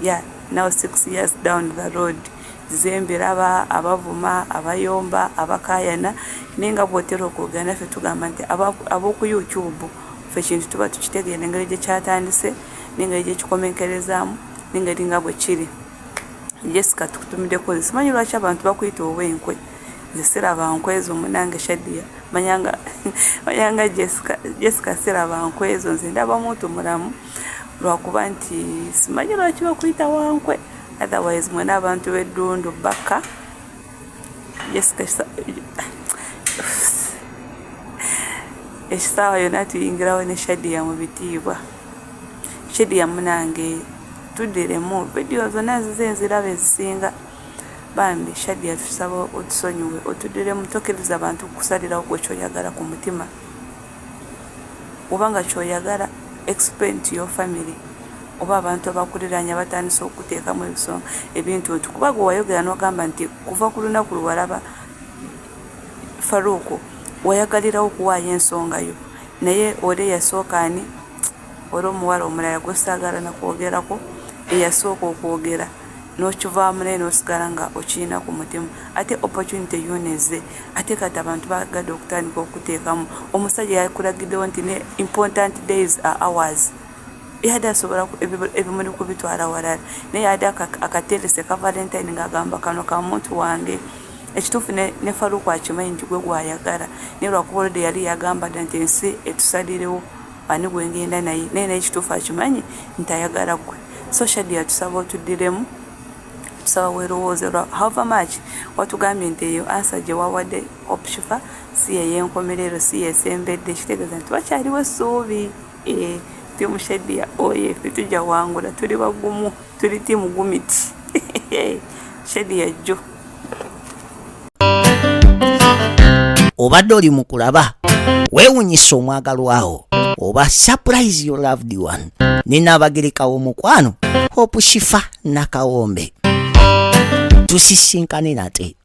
Yeah, now 6 years down the road. Zembiraba, abavuma, abayomba, abakayana nenga bwotero okugana ffe tugamba nti aboku YouTube ffe kintu tuba tukitegeera engeri gye kyatandise n'engeri gye kikomenkerezaamu n'engeri nga bwe kiri. Jessica tukutumiddeko simanyi lwaki abantu bakuyita obwenkwe. Nze siraba nkwezo munange Shadia. Manyanga Jessica siraba nkwezo. Nze ndaba muntu mulamu lwakuba nti simanyi lwaki bakuyita wankwe. Otherwise mwena abantu b'eddundu baka Jessica ekisaawa yonna tuyingirawo ne Shadia mu bitiibwa. Shadia munange tuddiremu vidiyo zonna nzize nziraba ezisinga. Bambi Shadia tusaba otusonyiwe otuddiremu tokkiriza abantu kusalirawo gwe kyoyagala ku mutima. Obanga kyoyagala explain to your family. Oba abantu abakuliranya batandise okuteekamu ebintu kuba gwe wayogera n'ogamba nti kuva ku lunaku lwalaba Farouk wayagalirawo okuwaayo ensonga yo. Naye ole yasooka ani olwo omuwala omulala gwe saagala nakwogerako eyasooka okwogera n'okivaamu naye n'osigala nga okirina ku mutima. Ate opportunity yoneze ate kati abantu bagadde okutandika okuteekamu. Omusajja yakulagiddewo nti ne important days are hours. Yada asobola ebimuli kubitwala walala. Naye yada akaterese ka Valentine ng'agamba kano ka muntu wange. Ekituufu ne Farouk akimanyi nti gwe gwayagala. Naye lwakuba olode yali yagamba nti ensi etusalirewo ani gwe ngenda naye. Naye ekituufu akimanyi nti ayagala gwe. So Shadia tusaba otuddiremu. Tusaba weerowooze however much watugambye nti eyo ansa gye wawadde Hope Shifa si y'enkomerero si y'esembedde kitegeeza nti wakyaliwo essuubi. Timu Shadia oye ffe tujja wangula tuli bagumu tuli timu gumiti. Shadia jo. Obadde oli mu kulaba weewunyisa omwagalwawo oba surprise your loved one. Nina abagereka w'omukwano Hope Shifa Nakawombe. Tusisinkane nate.